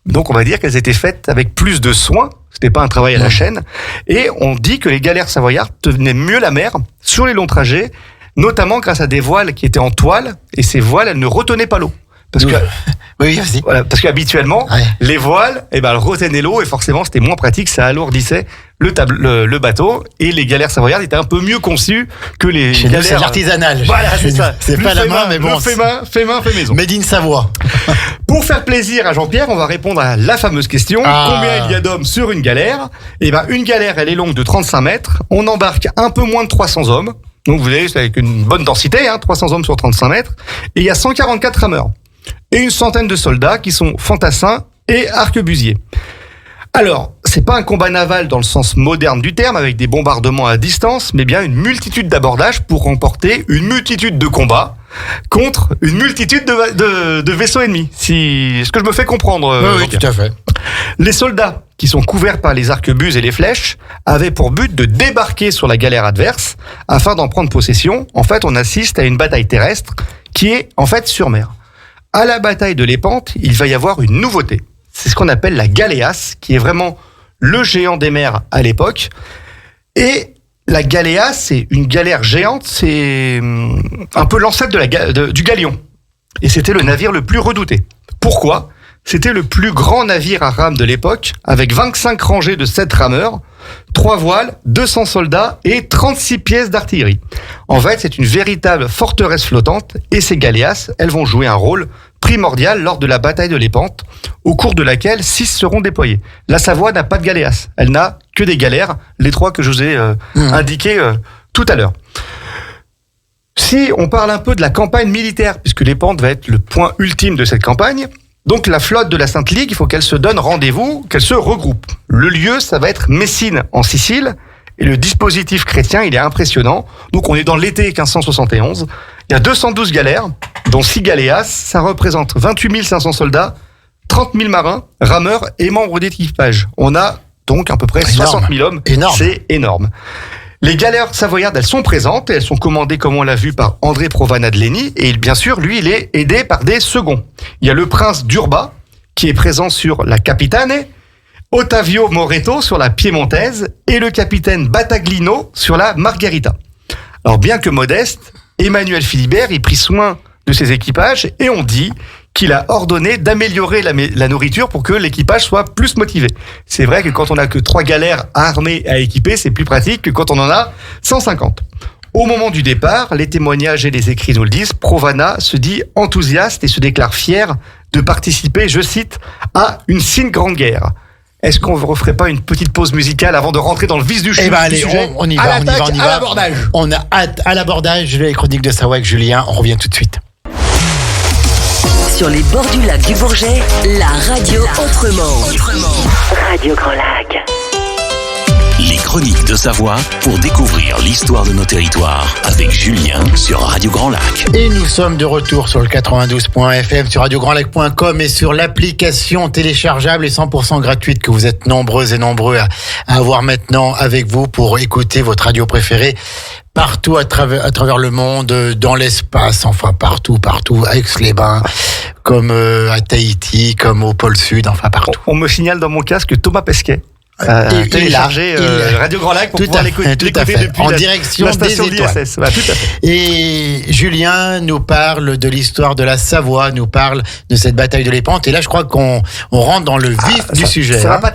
Speaker 2: donc on va dire qu'elles étaient faites avec plus de soin, c'était pas un travail à la chaîne, et on dit que les galères savoyardes tenaient mieux la mer sur les longs trajets, notamment grâce à des voiles qui étaient en toile, et ces voiles, elles ne retenaient pas l'eau. Parce que, parce qu'habituellement, les voiles, elles retenaient l'eau et forcément c'était moins pratique, ça alourdissait le bateau et les galères savoyardes étaient un peu mieux conçues que les galères.
Speaker 3: C'est l'artisanal.
Speaker 2: Voilà, c'est ça.
Speaker 3: C'est pas la main, mais bon.
Speaker 2: Fait main, fait maison.
Speaker 3: Made in Savoie.
Speaker 2: Pour faire plaisir à Jean-Pierre, on va répondre à la fameuse question. Combien il y a d'hommes sur une galère? Une galère, elle est longue de 35 mètres. On embarque un peu moins de 300 hommes. Donc vous voyez, c'est avec une bonne densité, 300 hommes sur 35 mètres. Et il y a 144 rameurs. Et une centaine de soldats qui sont fantassins et arquebusiers. Alors, c'est pas un combat naval dans le sens moderne du terme, avec des bombardements à distance, mais bien une multitude d'abordages pour remporter une multitude de combats contre une multitude de vaisseaux ennemis. Est-ce que je me fais comprendre?
Speaker 3: Oui, tout à fait.
Speaker 2: Les soldats, qui sont couverts par les arquebuses et les flèches, avaient pour but de débarquer sur la galère adverse afin d'en prendre possession. En fait, on assiste à une bataille terrestre qui est en fait sur mer. À la bataille de l'Épante, il va y avoir une nouveauté. C'est ce qu'on appelle la galéasse, qui est vraiment le géant des mers à l'époque. Et la galéasse, c'est une galère géante, c'est un peu l'ancêtre du galion. Et c'était le navire le plus redouté. Pourquoi ? C'était le plus grand navire à rames de l'époque, avec 25 rangées de 7 rameurs, 3 voiles, 200 soldats et 36 pièces d'artillerie. En fait, c'est une véritable forteresse flottante et ces galéasses, elles vont jouer un rôle primordial lors de la bataille de l'Épante, au cours de laquelle 6 seront déployés. La Savoie n'a pas de galéasses, elle n'a que des galères, les 3 que je vous ai indiqués tout à l'heure. Si on parle un peu de la campagne militaire, puisque l'Épante va être le point ultime de cette campagne, donc la flotte de la Sainte Ligue, il faut qu'elle se donne rendez-vous, qu'elle se regroupe. Le lieu, ça va être Messine en Sicile, et le dispositif chrétien, il est impressionnant. Donc on est dans l'été 1571, il y a 212 galères, dont 6 galéas, ça représente 28 500 soldats, 30 000 marins, rameurs et membres d'équipage. On a donc à peu près 60 000 hommes, c'est énorme. Les galères savoyardes, elles sont présentes et elles sont commandées, comme on l'a vu, par André Provana de Leni. Et bien sûr, lui, il est aidé par des seconds. Il y a le prince d'Urba, qui est présent sur la Capitane, Ottavio Moreto sur la Piémontaise et le capitaine Battaglino sur la Margherita. Alors, bien que modeste, Emmanuel Philibert, il prit soin de ses équipages et on dit qu'il a ordonné d'améliorer la nourriture pour que l'équipage soit plus motivé. C'est vrai que quand on n'a que 3 galères armées à équiper, c'est plus pratique que quand on en a 150. Au moment du départ, les témoignages et les écrits nous le disent, Provana se dit enthousiaste et se déclare fier de participer, je cite, à une si grande guerre. Est-ce qu'on ne referait pas une petite pause musicale avant de rentrer dans le vif du sujet?
Speaker 3: Allez, on y va.
Speaker 2: À l'abordage.
Speaker 3: On a hâte à l'abordage, les chroniques de Savoie avec Julien, on revient tout de suite.
Speaker 4: Sur les bords du lac du Bourget, la radio autrement. Radio Grand Lac.
Speaker 1: Les chroniques de Savoie pour découvrir l'histoire de nos territoires avec Julien sur Radio Grand Lac.
Speaker 3: Et nous sommes de retour sur le 92.fm, sur radiograndlac.com et sur l'application téléchargeable et 100% gratuite que vous êtes nombreuses et nombreux à avoir maintenant avec vous pour écouter votre radio préférée partout à travers le monde, dans l'espace, enfin partout, à Aix-les-Bains, comme à Tahiti, comme au pôle Sud, enfin partout.
Speaker 2: On me signale dans mon casque que Thomas Pesquet télécharger Radio Grand Lac pour pouvoir l'écouter depuis
Speaker 3: en direction
Speaker 2: la station
Speaker 3: des étoiles.
Speaker 2: d'ISS. Voilà, tout à fait.
Speaker 3: Et Julien nous parle de l'histoire de la Savoie, nous parle de cette bataille de l'Épante. Et là, je crois qu'on rentre dans le vif du sujet.
Speaker 2: Ça va pas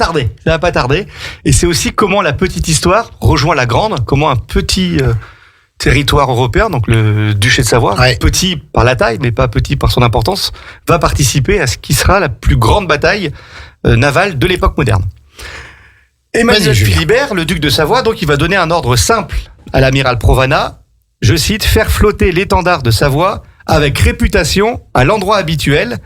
Speaker 2: tarder. Et c'est aussi comment la petite histoire rejoint la grande, comment un petit territoire européen, donc le duché de Savoie, petit par la taille, mais pas petit par son importance, va participer à ce qui sera la plus grande bataille navale de l'époque moderne. Emmanuel Philibert, le duc de Savoie, donc il va donner un ordre simple à l'amiral Provana, je cite, faire flotter l'étendard de Savoie avec réputation à l'endroit habituel,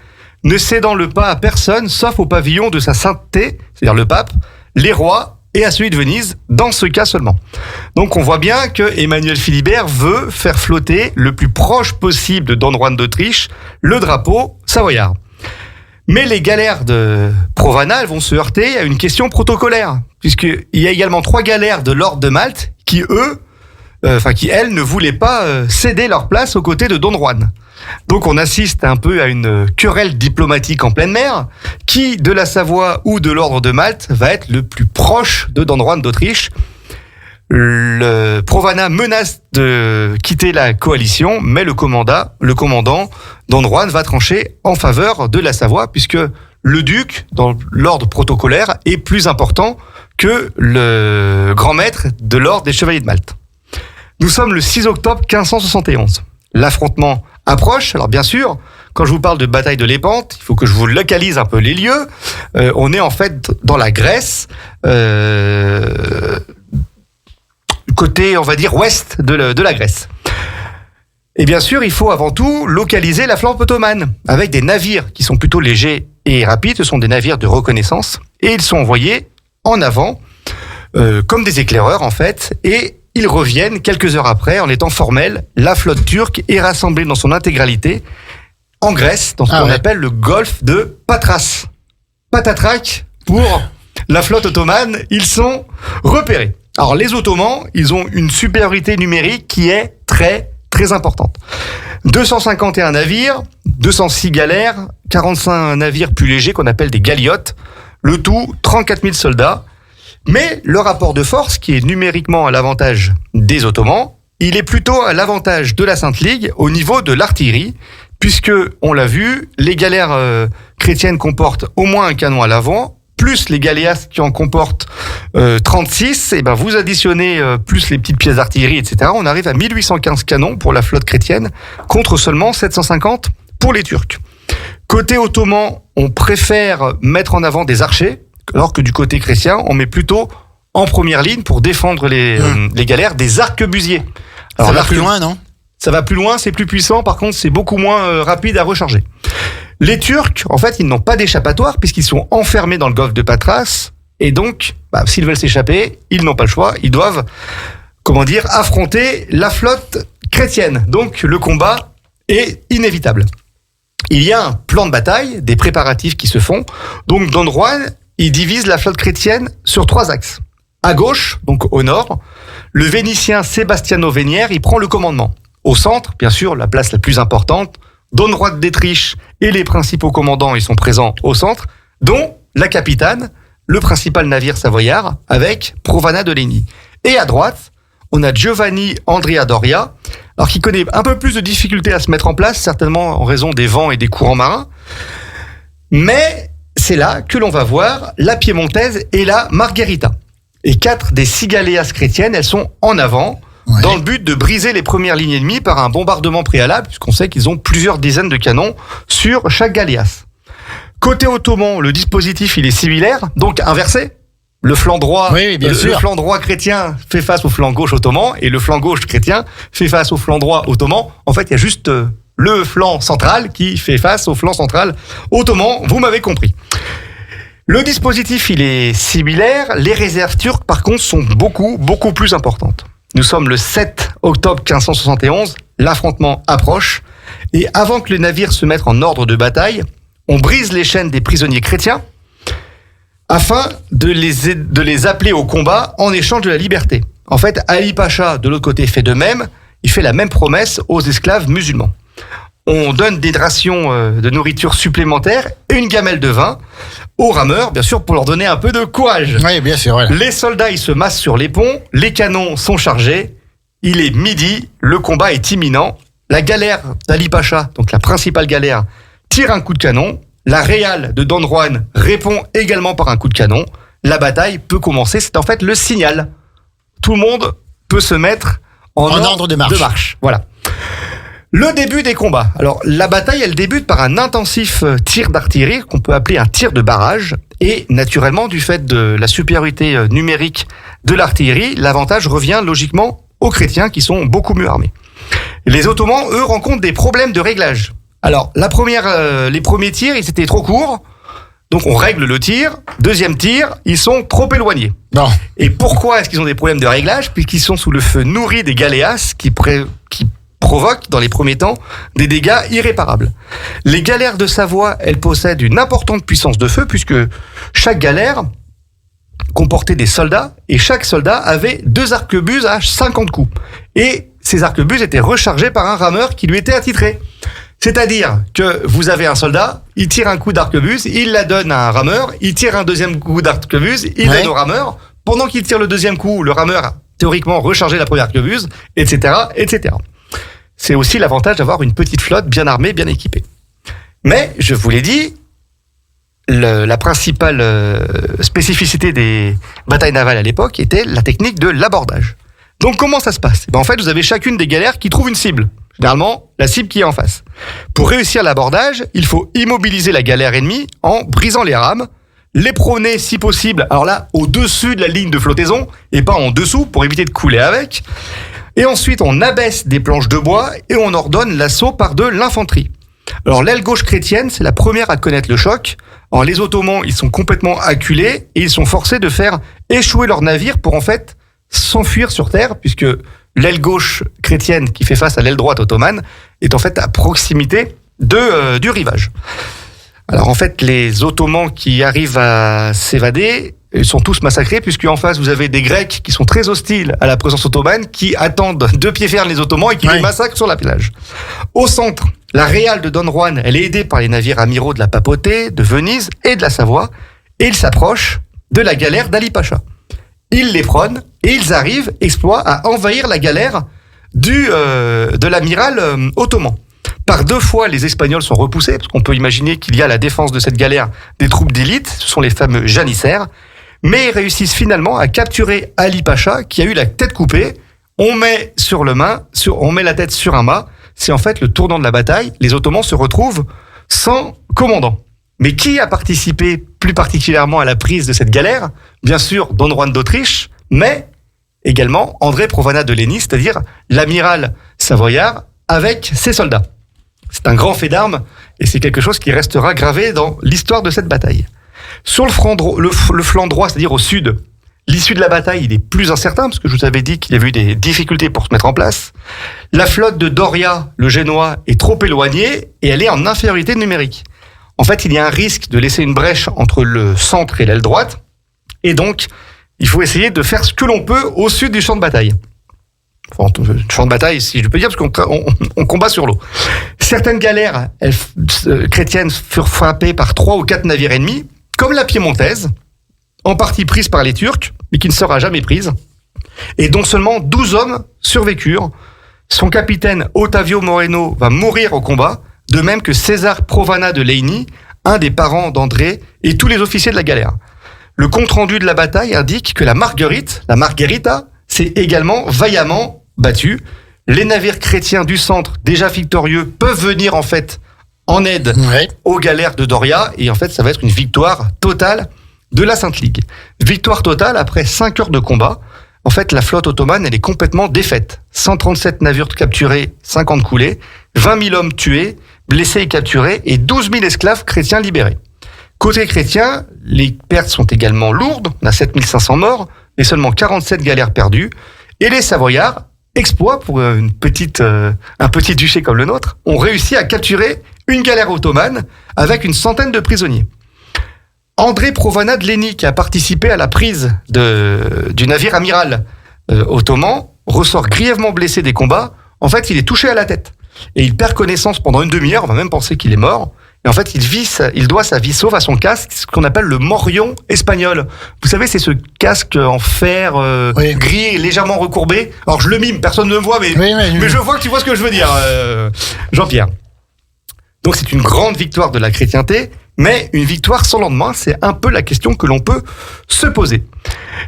Speaker 2: ne cédant le pas à personne sauf au pavillon de sa sainteté, c'est-à-dire le pape, les rois et à celui de Venise, dans ce cas seulement. Donc on voit bien que Emmanuel Philibert veut faire flotter le plus proche possible de Don Juan d'Autriche le drapeau savoyard. Mais les galères de Provana, elles vont se heurter à une question protocolaire, puisqu'il y a également 3 galères de l'ordre de Malte qui, elles, ne voulaient pas céder leur place aux côtés de Don Juan. Donc on assiste un peu à une querelle diplomatique en pleine mer, qui, de la Savoie ou de l'ordre de Malte, va être le plus proche de Don Juan d'Autriche. Le Provana menace de quitter la coalition, mais le commandant Don Juan va trancher en faveur de la Savoie, puisque le duc, dans l'ordre protocolaire, est plus important que le grand maître de l'ordre des chevaliers de Malte. Nous sommes le 6 octobre 1571. L'affrontement approche. Alors bien sûr, quand je vous parle de bataille de l'Épante, il faut que je vous localise un peu les lieux. On est en fait dans la Grèce, côté, on va dire, ouest de la Grèce. Et bien sûr, il faut avant tout localiser la flanque ottomane, avec des navires qui sont plutôt légers et rapides. Ce sont des navires de reconnaissance, et ils sont envoyés en avant, comme des éclaireurs en fait, et ils reviennent quelques heures après, en étant formels. La flotte turque est rassemblée dans son intégralité en Grèce, dans ce qu'on appelle le golfe de Patras. Patatrac pour la flotte ottomane, ils sont repérés. Alors les Ottomans, ils ont une supériorité numérique qui est très très importante. 251 navires, 206 galères, 45 navires plus légers qu'on appelle des galiotes, le tout 34 000 soldats. Mais le rapport de force, qui est numériquement à l'avantage des Ottomans, il est plutôt à l'avantage de la Sainte Ligue au niveau de l'artillerie, puisque, on l'a vu, les galères chrétiennes comportent au moins un canon à l'avant, plus les galéas qui en comportent 36, et ben vous additionnez plus les petites pièces d'artillerie, etc. On arrive à 1815 canons pour la flotte chrétienne, contre seulement 750 pour les Turcs. Côté ottoman, on préfère mettre en avant des archers, alors que du côté chrétien, on met plutôt en première ligne pour défendre les galères des arquebusiers. Alors,
Speaker 3: ça va plus loin, non ?
Speaker 2: Ça va plus loin, c'est plus puissant, par contre c'est beaucoup moins rapide à recharger. Les Turcs, en fait, ils n'ont pas d'échappatoire puisqu'ils sont enfermés dans le golfe de Patras, et donc, s'ils veulent s'échapper, ils n'ont pas le choix, ils doivent, affronter la flotte chrétienne. Donc le combat est inévitable. Il y a un plan de bataille, des préparatifs qui se font. Donc Don Juan, il divise la flotte chrétienne sur 3 axes. À gauche, donc au nord, le Vénitien Sebastiano Venière, il prend le commandement. Au centre, bien sûr, la place la plus importante, Don Juan d'Autriche et les principaux commandants, ils sont présents au centre, dont la capitane, le principal navire savoyard, avec Provana de Leni. Et à droite, on a Giovanni Andrea Doria, alors qui connaît un peu plus de difficultés à se mettre en place, certainement en raison des vents et des courants marins. Mais c'est là que l'on va voir la Piémontaise et la Margherita. Et 4 des 6 galéas chrétiennes, elles sont en avant, dans le but de briser les premières lignes ennemies par un bombardement préalable, puisqu'on sait qu'ils ont plusieurs dizaines de canons sur chaque galéas. Côté ottoman, le dispositif il est similaire, donc inversé. Le flanc droit, le flanc droit chrétien fait face au flanc gauche ottoman, et le flanc gauche chrétien fait face au flanc droit ottoman. En fait, il y a juste le flanc central qui fait face au flanc central ottoman. Vous m'avez compris. Le dispositif, il est similaire. Les réserves turques, par contre, sont beaucoup plus importantes. Nous sommes le 7 octobre 1571. L'affrontement approche. Et avant que les navires se mettent en ordre de bataille, on brise les chaînes des prisonniers chrétiens afin de les appeler au combat en échange de la liberté. En fait, Ali Pacha, de l'autre côté, fait de même. Il fait la même promesse aux esclaves musulmans. On donne des rations de nourriture supplémentaires et une gamelle de vin aux rameurs, bien sûr, pour leur donner un peu de courage.
Speaker 3: Oui, bien sûr. Voilà.
Speaker 2: Les soldats, ils se massent sur les ponts, les canons sont chargés, il est midi, le combat est imminent. La galère d'Ali Pacha, donc la principale galère, tire un coup de canon. La réale de Don Juan répond également par un coup de canon. La bataille peut commencer, c'est en fait le signal. Tout le monde peut se mettre en ordre de marche. Voilà. Le début des combats. Alors, la bataille, elle débute par un intensif tir d'artillerie qu'on peut appeler un tir de barrage. Et naturellement, du fait de la supériorité numérique de l'artillerie, l'avantage revient logiquement aux chrétiens qui sont beaucoup mieux armés. Les Ottomans, eux, rencontrent des problèmes de réglage. Alors, les premiers tirs, ils étaient trop courts. Donc, on règle le tir. Deuxième tir, ils sont trop éloignés.
Speaker 3: Non.
Speaker 2: Et pourquoi est-ce qu'ils ont des problèmes de réglage ? Puisqu'ils sont sous le feu nourri des galéas qui provoquent, dans les premiers temps, des dégâts irréparables. Les galères de Savoie, elles possèdent une importante puissance de feu, puisque chaque galère comportait des soldats, et chaque soldat avait 2 arquebuses à 50 coups. Et ces arquebuses étaient rechargées par un rameur qui lui était attitré. C'est-à-dire que vous avez un soldat, il tire un coup d'arquebuse, il la donne à un rameur, il tire un deuxième coup d'arquebuse, il donne au rameur. Pendant qu'il tire le deuxième coup, le rameur a théoriquement rechargé la première arquebuse, etc., etc. C'est aussi l'avantage d'avoir une petite flotte bien armée, bien équipée. Mais, je vous l'ai dit, la principale spécificité des batailles navales à l'époque était la technique de l'abordage. Donc, comment ça se passe ? En fait, vous avez chacune des galères qui trouve une cible. Généralement, la cible qui est en face. Pour réussir l'abordage, il faut immobiliser la galère ennemie en brisant les rames, les promener si possible, alors là, au-dessus de la ligne de flottaison, et pas en dessous, pour éviter de couler avec. Et ensuite, on abaisse des planches de bois et on ordonne l'assaut par de l'infanterie. Alors, l'aile gauche chrétienne, c'est la première à connaître le choc. Alors, les Ottomans, ils sont complètement acculés et ils sont forcés de faire échouer leur navire pour en fait s'enfuir sur terre, puisque l'aile gauche chrétienne qui fait face à l'aile droite ottomane est en fait à proximité du rivage. Alors en fait, les Ottomans qui arrivent à s'évader, ils sont tous massacrés, puisque en face vous avez des Grecs qui sont très hostiles à la présence ottomane, qui attendent de pied ferme les Ottomans et qui les massacrent sur la plage. Au centre, la réale de Don Juan, elle est aidée par les navires amiraux de la Papauté, de Venise et de la Savoie, et ils s'approchent de la galère d'Ali Pacha. Ils les prônent et ils arrivent, exploit, à envahir la galère de l'amiral ottoman. Par 2 fois, les Espagnols sont repoussés, parce qu'on peut imaginer qu'il y a à la défense de cette galère des troupes d'élite, ce sont les fameux janissaires, mais ils réussissent finalement à capturer Ali Pacha, qui a eu la tête coupée. On met la tête sur un mât, c'est en fait le tournant de la bataille. Les Ottomans se retrouvent sans commandant. Mais qui a participé plus particulièrement à la prise de cette galère ? Bien sûr, Don Juan d'Autriche, mais également André Provana de Leni, c'est-à-dire l'amiral savoyard avec ses soldats. C'est un grand fait d'armes et c'est quelque chose qui restera gravé dans l'histoire de cette bataille. Sur le flanc droit, c'est-à-dire au sud, l'issue de la bataille, il est plus incertain, parce que je vous avais dit qu'il y avait eu des difficultés pour se mettre en place. La flotte de Doria, le Génois, est trop éloignée et elle est en infériorité numérique. En fait, il y a un risque de laisser une brèche entre le centre et l'aile droite, et donc, il faut essayer de faire ce que l'on peut au sud du champ de bataille. Enfin, champ de bataille, si je peux dire, parce qu'on combat sur l'eau. Certaines galères chrétiennes furent frappées par 3 ou 4 navires ennemis, comme la piémontaise, en partie prise par les Turcs, mais qui ne sera jamais prise, et dont seulement 12 hommes survécurent. Son capitaine Ottavio Moreno va mourir au combat, de même que César Provana de Leni, un des parents d'André, et tous les officiers de la galère. Le compte-rendu de la bataille indique que la Margherita, s'est également vaillamment battue. Les navires chrétiens du centre, déjà victorieux, peuvent venir en fait en aide aux galères de Doria, et en fait ça va être une victoire totale de la Sainte Ligue. Victoire totale après 5 heures de combat. En fait, la flotte ottomane, elle est complètement défaite. 137 navires capturés, 50 coulés, 20 000 hommes tués, blessés et capturés, et 12 000 esclaves chrétiens libérés. Côté chrétien, les pertes sont également lourdes. On a 7500 morts et seulement 47 galères perdues. Et les Savoyards, exploit pour un petit duché comme le nôtre, ont réussi à capturer une galère ottomane avec une centaine de prisonniers. André Provana de Leni, qui a participé à la prise du navire amiral ottoman, ressort grièvement blessé des combats. En fait, il est touché à la tête. Et il perd connaissance pendant une demi-heure, on va même penser qu'il est mort. Et en fait, il doit sa vie sauve à son casque, ce qu'on appelle le morion espagnol. Vous savez, c'est ce casque en fer gris, légèrement recourbé. Alors, je le mime, personne ne me voit, mais je vois que tu vois ce que je veux dire, Jean-Pierre. Donc, c'est une grande victoire de la chrétienté, mais une victoire sans lendemain, c'est un peu la question que l'on peut se poser.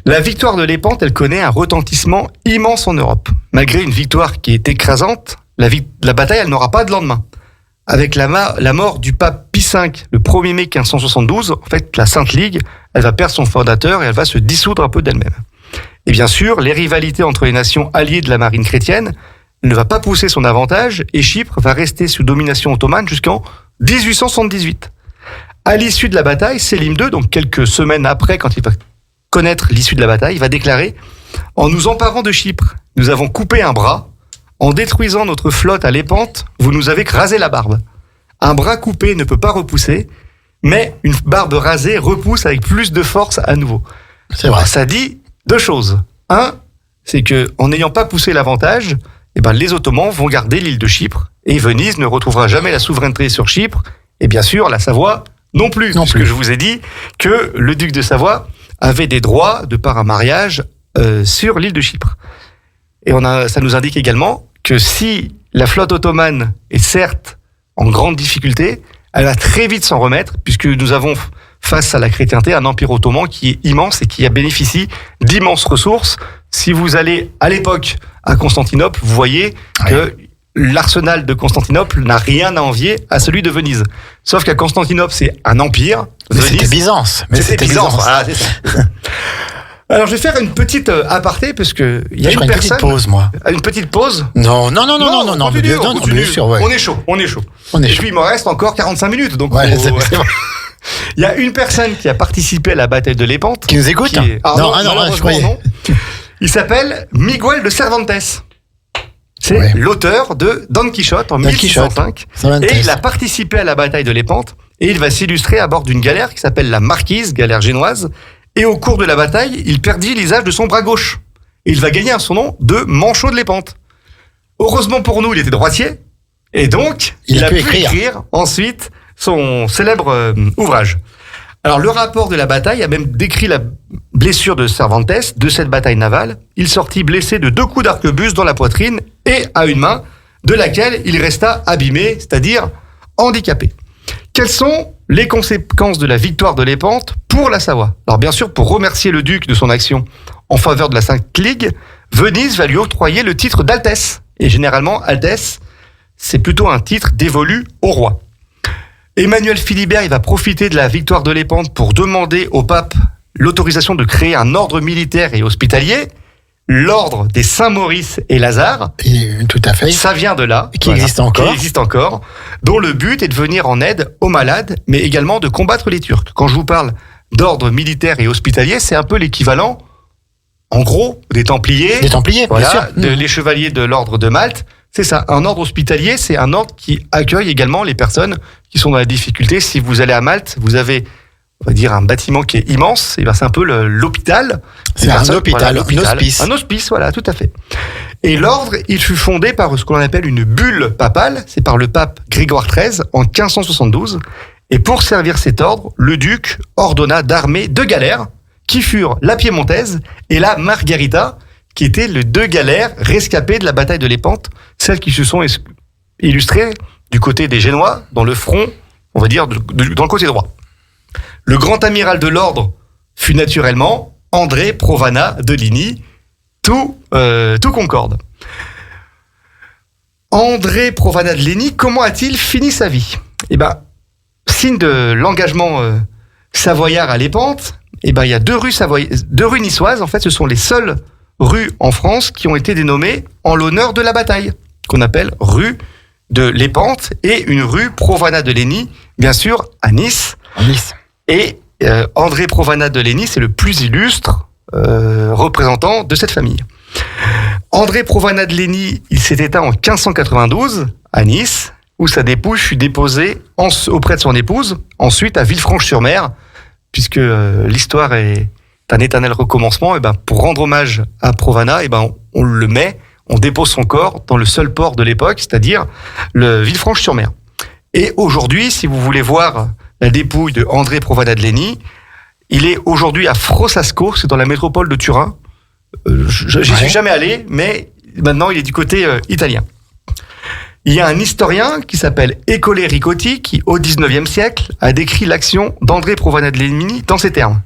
Speaker 2: La victoire de Lépante, elle connaît un retentissement immense en Europe. Malgré une victoire qui est écrasante, la bataille, elle n'aura pas de lendemain. Avec la mort du pape Pie V, le 1er mai 1572, en fait, la Sainte Ligue, elle va perdre son fondateur et elle va se dissoudre un peu d'elle-même. Et bien sûr, les rivalités entre les nations alliées de la marine chrétienne ne va pas pousser son avantage et Chypre va rester sous domination ottomane jusqu'en 1878. À l'issue de la bataille, Sélim II, donc quelques semaines après, quand il va connaître l'issue de la bataille, il va déclarer « En nous emparant de Chypre, nous avons coupé un bras. En détruisant notre flotte à Lépante, vous nous avez rasé la barbe. Un bras coupé ne peut pas repousser, mais une barbe rasée repousse avec plus de force à nouveau. »
Speaker 3: C'est vrai.
Speaker 2: Ça dit deux choses. Un, c'est que en n'ayant pas poussé l'avantage, les Ottomans vont garder l'île de Chypre et Venise ne retrouvera jamais la souveraineté sur Chypre. Et bien sûr, la Savoie non plus. Puisque je vous ai dit que le duc de Savoie avait des droits de par un mariage sur l'île de Chypre. Et ça nous indique également que si la flotte ottomane est certes en grande difficulté, elle va très vite s'en remettre, puisque nous avons face à la chrétienté un empire ottoman qui est immense et qui bénéficie d'immenses ressources. Si vous allez à l'époque à Constantinople, vous voyez que l'arsenal de Constantinople n'a rien à envier à celui de Venise. Sauf qu'à Constantinople, c'est un empire.
Speaker 3: C'était Byzance.
Speaker 2: C'était Byzance. Voilà, c'est ça. Alors, je vais faire une petite aparté, parce que il y a une personne.
Speaker 3: Petite pause, moi.
Speaker 2: Une petite pause?
Speaker 3: Non.
Speaker 2: Continue,
Speaker 3: bien sûr, ouais.
Speaker 2: On est chaud. Et puis, il me reste encore 45 minutes, donc. Ouais, il y a une personne qui a participé à la bataille de Lépante.
Speaker 3: Qui nous écoute?
Speaker 2: Non, je croyais. Non. Il s'appelle Miguel de Cervantes. C'est l'auteur de Don Quichotte en 1605. Et il a participé à la bataille de Lépante. Et il va s'illustrer à bord d'une galère qui s'appelle la Marquise, galère génoise. Et au cours de la bataille, il perdit l'usage de son bras gauche. Et il va gagner un surnom de Manchot de Lépante. Heureusement pour nous, il était droitier. Et donc, il a pu écrire ensuite son célèbre ouvrage. Alors, le rapport de la bataille a même décrit la blessure de Cervantes de cette bataille navale. Il sortit blessé de 2 coups d'arquebuse dans la poitrine et à une main, de laquelle il resta abîmé, c'est-à-dire handicapé. Quelles sont les conséquences de la victoire de Lépante pour la Savoie? Alors bien sûr, pour remercier le duc de son action en faveur de la Sainte Ligue, Venise va lui octroyer le titre d'Altesse. Et généralement, Altesse, c'est plutôt un titre dévolu au roi. Emmanuel Philibert, il va profiter de la victoire de Lépante pour demander au pape l'autorisation de créer un ordre militaire et hospitalier, l'ordre des Saint-Maurice et Lazare.
Speaker 3: Tout à fait.
Speaker 2: Ça vient de là.
Speaker 3: Qui existe
Speaker 2: encore. Dont le but est de venir en aide aux malades, mais également de combattre les Turcs. Quand je vous parle d'ordre militaire et hospitalier, c'est un peu l'équivalent, en gros, des Templiers.
Speaker 3: Des Templiers, bien sûr.
Speaker 2: Les chevaliers de l'ordre de Malte. C'est ça. Un ordre hospitalier, c'est un ordre qui accueille également les personnes qui sont dans la difficulté. Si vous allez à Malte, vous avez, on va dire, un bâtiment qui est immense. Et c'est un peu l'hôpital.
Speaker 3: C'est un hôpital, un hospice.
Speaker 2: Un hospice, voilà, tout à fait. Et l'ordre, il fut fondé par ce qu'on appelle une bulle papale. C'est par le pape Grégoire XIII en 1572. Et pour servir cet ordre, le duc ordonna d'armer 2 galères qui furent la Piémontaise et la Margarita, qui étaient les 2 galères rescapées de la bataille de Lépante, celles qui se sont illustrées du côté des Génois, dans le front, on va dire, dans le côté droit. Le grand amiral de l'ordre fut naturellement André Provana de Leni. Tout concorde. André Provana de Leni, comment a-t-il fini sa vie? Signe de l'engagement savoyard à Lépante, il y a 2 rues niçoises, en fait, ce sont les seules rues en France qui ont été dénommées en l'honneur de la bataille, qu'on appelle rue de Lépante, et une rue Provana de Leni, bien sûr, à Nice. Et André Provana de Leni, c'est le plus illustre représentant de cette famille. André Provana de Leni, il s'est éteint en 1592 à Nice, où sa dépouille fut déposée auprès de son épouse, ensuite à Villefranche-sur-Mer, puisque l'histoire est un éternel recommencement. Et pour rendre hommage à Provana, on dépose son corps dans le seul port de l'époque, c'est-à-dire le Villefranche-sur-Mer. Et aujourd'hui, si vous voulez voir la dépouille de André Provana de Leni, il est aujourd'hui à Frossasco, c'est dans la métropole de Turin. J'y suis jamais allé, mais maintenant il est du côté italien. Il y a un historien qui s'appelle Ercole Ricotti qui, au XIXe siècle, a décrit l'action d'André Provana de Leni dans ces termes.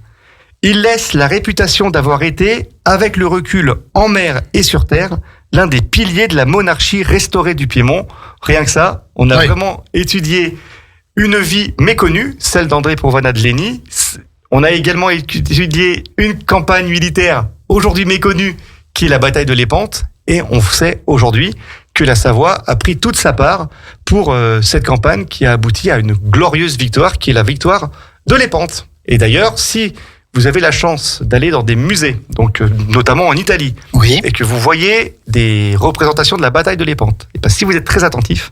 Speaker 2: Il laisse la réputation d'avoir été, avec le recul en mer et sur terre, l'un des piliers de la monarchie restaurée du Piémont. Rien que ça, on a vraiment étudié une vie méconnue, celle d'André Provana de Leni. On a également étudié une campagne militaire aujourd'hui méconnue, qui est la bataille de Lépante. Et on sait aujourd'hui que la Savoie a pris toute sa part pour cette campagne qui a abouti à une glorieuse victoire, qui est la victoire de Lépante. Et d'ailleurs, si vous avez la chance d'aller dans des musées, donc notamment en Italie, et que vous voyez des représentations de la bataille de Lépante, et si vous êtes très attentif,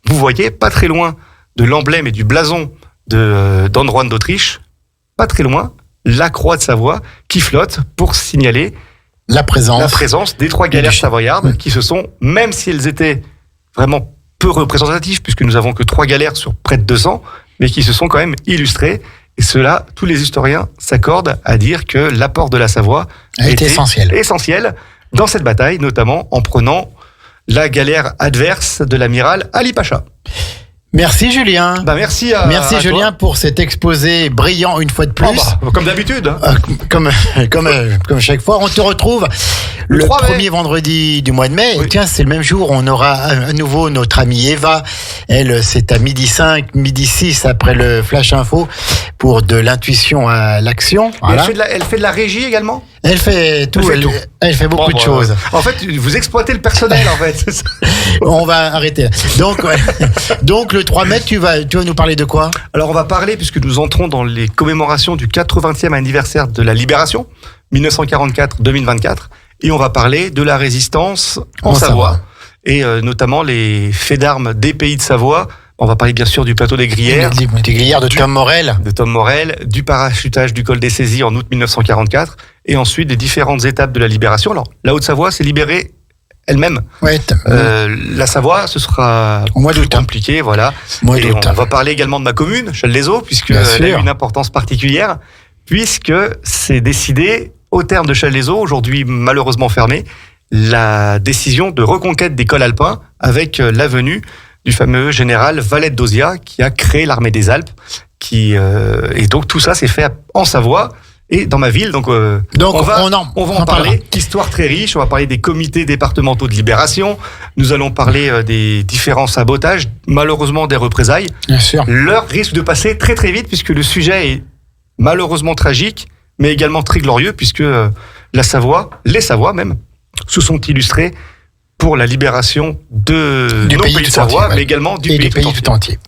Speaker 2: vous voyez pas très loin de l'emblème et du blason d'Anne Juan d'Autriche, pas très loin, la croix de Savoie qui flotte pour signaler la présence des 3 galères savoyardes qui se sont, même si elles étaient vraiment peu représentatives, puisque nous avons que 3 galères sur près de 200, mais qui se sont quand même illustrées. Et cela, tous les historiens s'accordent à dire que l'apport de la Savoie était essentiel dans cette bataille, notamment en prenant la galère adverse de l'amiral Ali Pacha.
Speaker 3: Merci Julien.
Speaker 2: Merci
Speaker 3: Julien
Speaker 2: toi.
Speaker 3: Pour cet exposé brillant une fois de plus.
Speaker 2: Comme d'habitude.
Speaker 3: Comme chaque fois. On te retrouve le premier vendredi du mois de mai. Oui. Et tiens, c'est le même jour. On aura à nouveau notre amie Eva. Elle, c'est à 12h05, 12h06 après le Flash Info pour de l'intuition à l'action. Voilà.
Speaker 2: Elle fait de la régie également.
Speaker 3: Elle fait tout. Elle fait beaucoup de choses.
Speaker 2: En fait, vous exploitez le personnel, en fait.
Speaker 3: On va arrêter. Donc, le 3 mai, tu vas nous parler de quoi ?
Speaker 2: Alors, on va parler, puisque nous entrons dans les commémorations du 80e anniversaire de la Libération, 1944-2024, et on va parler de la résistance en Savoie, et notamment les faits d'armes des pays de Savoie. On va parler bien sûr du plateau des Gruyères.
Speaker 3: Des Gruyères de Tom Morel.
Speaker 2: De Tom Morel, du parachutage du col des Saisies en août 1944, et ensuite des différentes étapes de la libération. Alors, la Haute-Savoie s'est libérée elle-même. La Savoie, ce sera plus compliqué, voilà. Et on va parler également de ma commune, Challes-les-Eaux, puisqu'elle a eu une importance particulière, puisque c'est décidé, au terme de Challes-les-Eaux, aujourd'hui malheureusement fermé, la décision de reconquête des cols alpins avec la venue du fameux général Valette d'Ozia qui a créé l'armée des Alpes. Et donc tout ça s'est fait en Savoie et dans ma ville. Donc on va en parler. Histoire très riche. On va parler des comités départementaux de libération. Nous allons parler des différents sabotages, malheureusement des représailles.
Speaker 3: Bien sûr.
Speaker 2: L'heure risque de passer très très vite puisque le sujet est malheureusement tragique, mais également très glorieux puisque la Savoie, les Savoies même, se sont illustrés pour la libération du pays de Savoie, mais également du pays tout entier.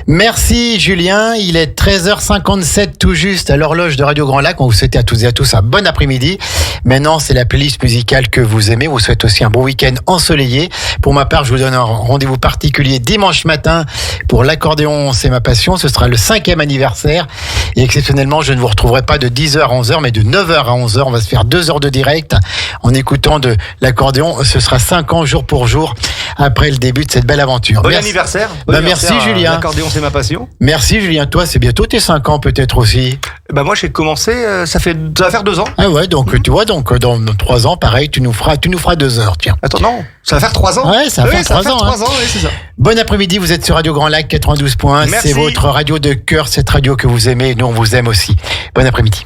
Speaker 3: Merci Julien, il est 13h57 tout juste à l'horloge de Radio Grand Lac. On vous souhaite à toutes et à tous un bon après-midi. Maintenant, c'est la playlist musicale que vous aimez. On vous souhaite aussi un bon week-end ensoleillé. Pour ma part, je vous donne un rendez-vous particulier dimanche matin pour l'accordéon, c'est ma passion. Ce sera le 5e anniversaire. Et exceptionnellement, je ne vous retrouverai pas de 10h à 11h, mais de 9h à 11h. On va se faire 2 heures de direct en écoutant de l'accordéon. Ce sera 5 ans jour pour jour après le début de cette belle aventure.
Speaker 2: Bon anniversaire.
Speaker 3: Merci Julien.
Speaker 2: L'accordéon, c'est ma passion.
Speaker 3: Merci Julien. Toi, c'est bientôt tes 5 ans peut-être aussi.
Speaker 2: Moi, j'ai commencé, ça va faire 2 ans.
Speaker 3: Ah ouais, donc tu vois, donc dans 3 ans, pareil, tu nous feras 2 heures, tiens.
Speaker 2: Attends, non, ça va faire 3 ans.
Speaker 3: Ouais, ça va faire 3 ans.
Speaker 2: 3 ans, oui, c'est ça.
Speaker 3: Bon après-midi, vous êtes sur Radio Grand Lac 92 points. C'est votre radio de cœur, cette radio que vous aimez, et nous on vous aime aussi. Bon après-midi.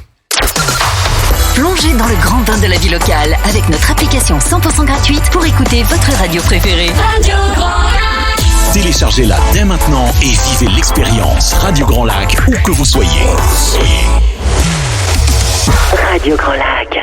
Speaker 5: Plongez dans le grand bain de la vie locale avec notre application 100% gratuite pour écouter votre radio préférée. Radio Grand Lac.
Speaker 1: Téléchargez-la dès maintenant et vivez l'expérience Radio Grand Lac où que vous soyez.
Speaker 4: Radio Grand Lac.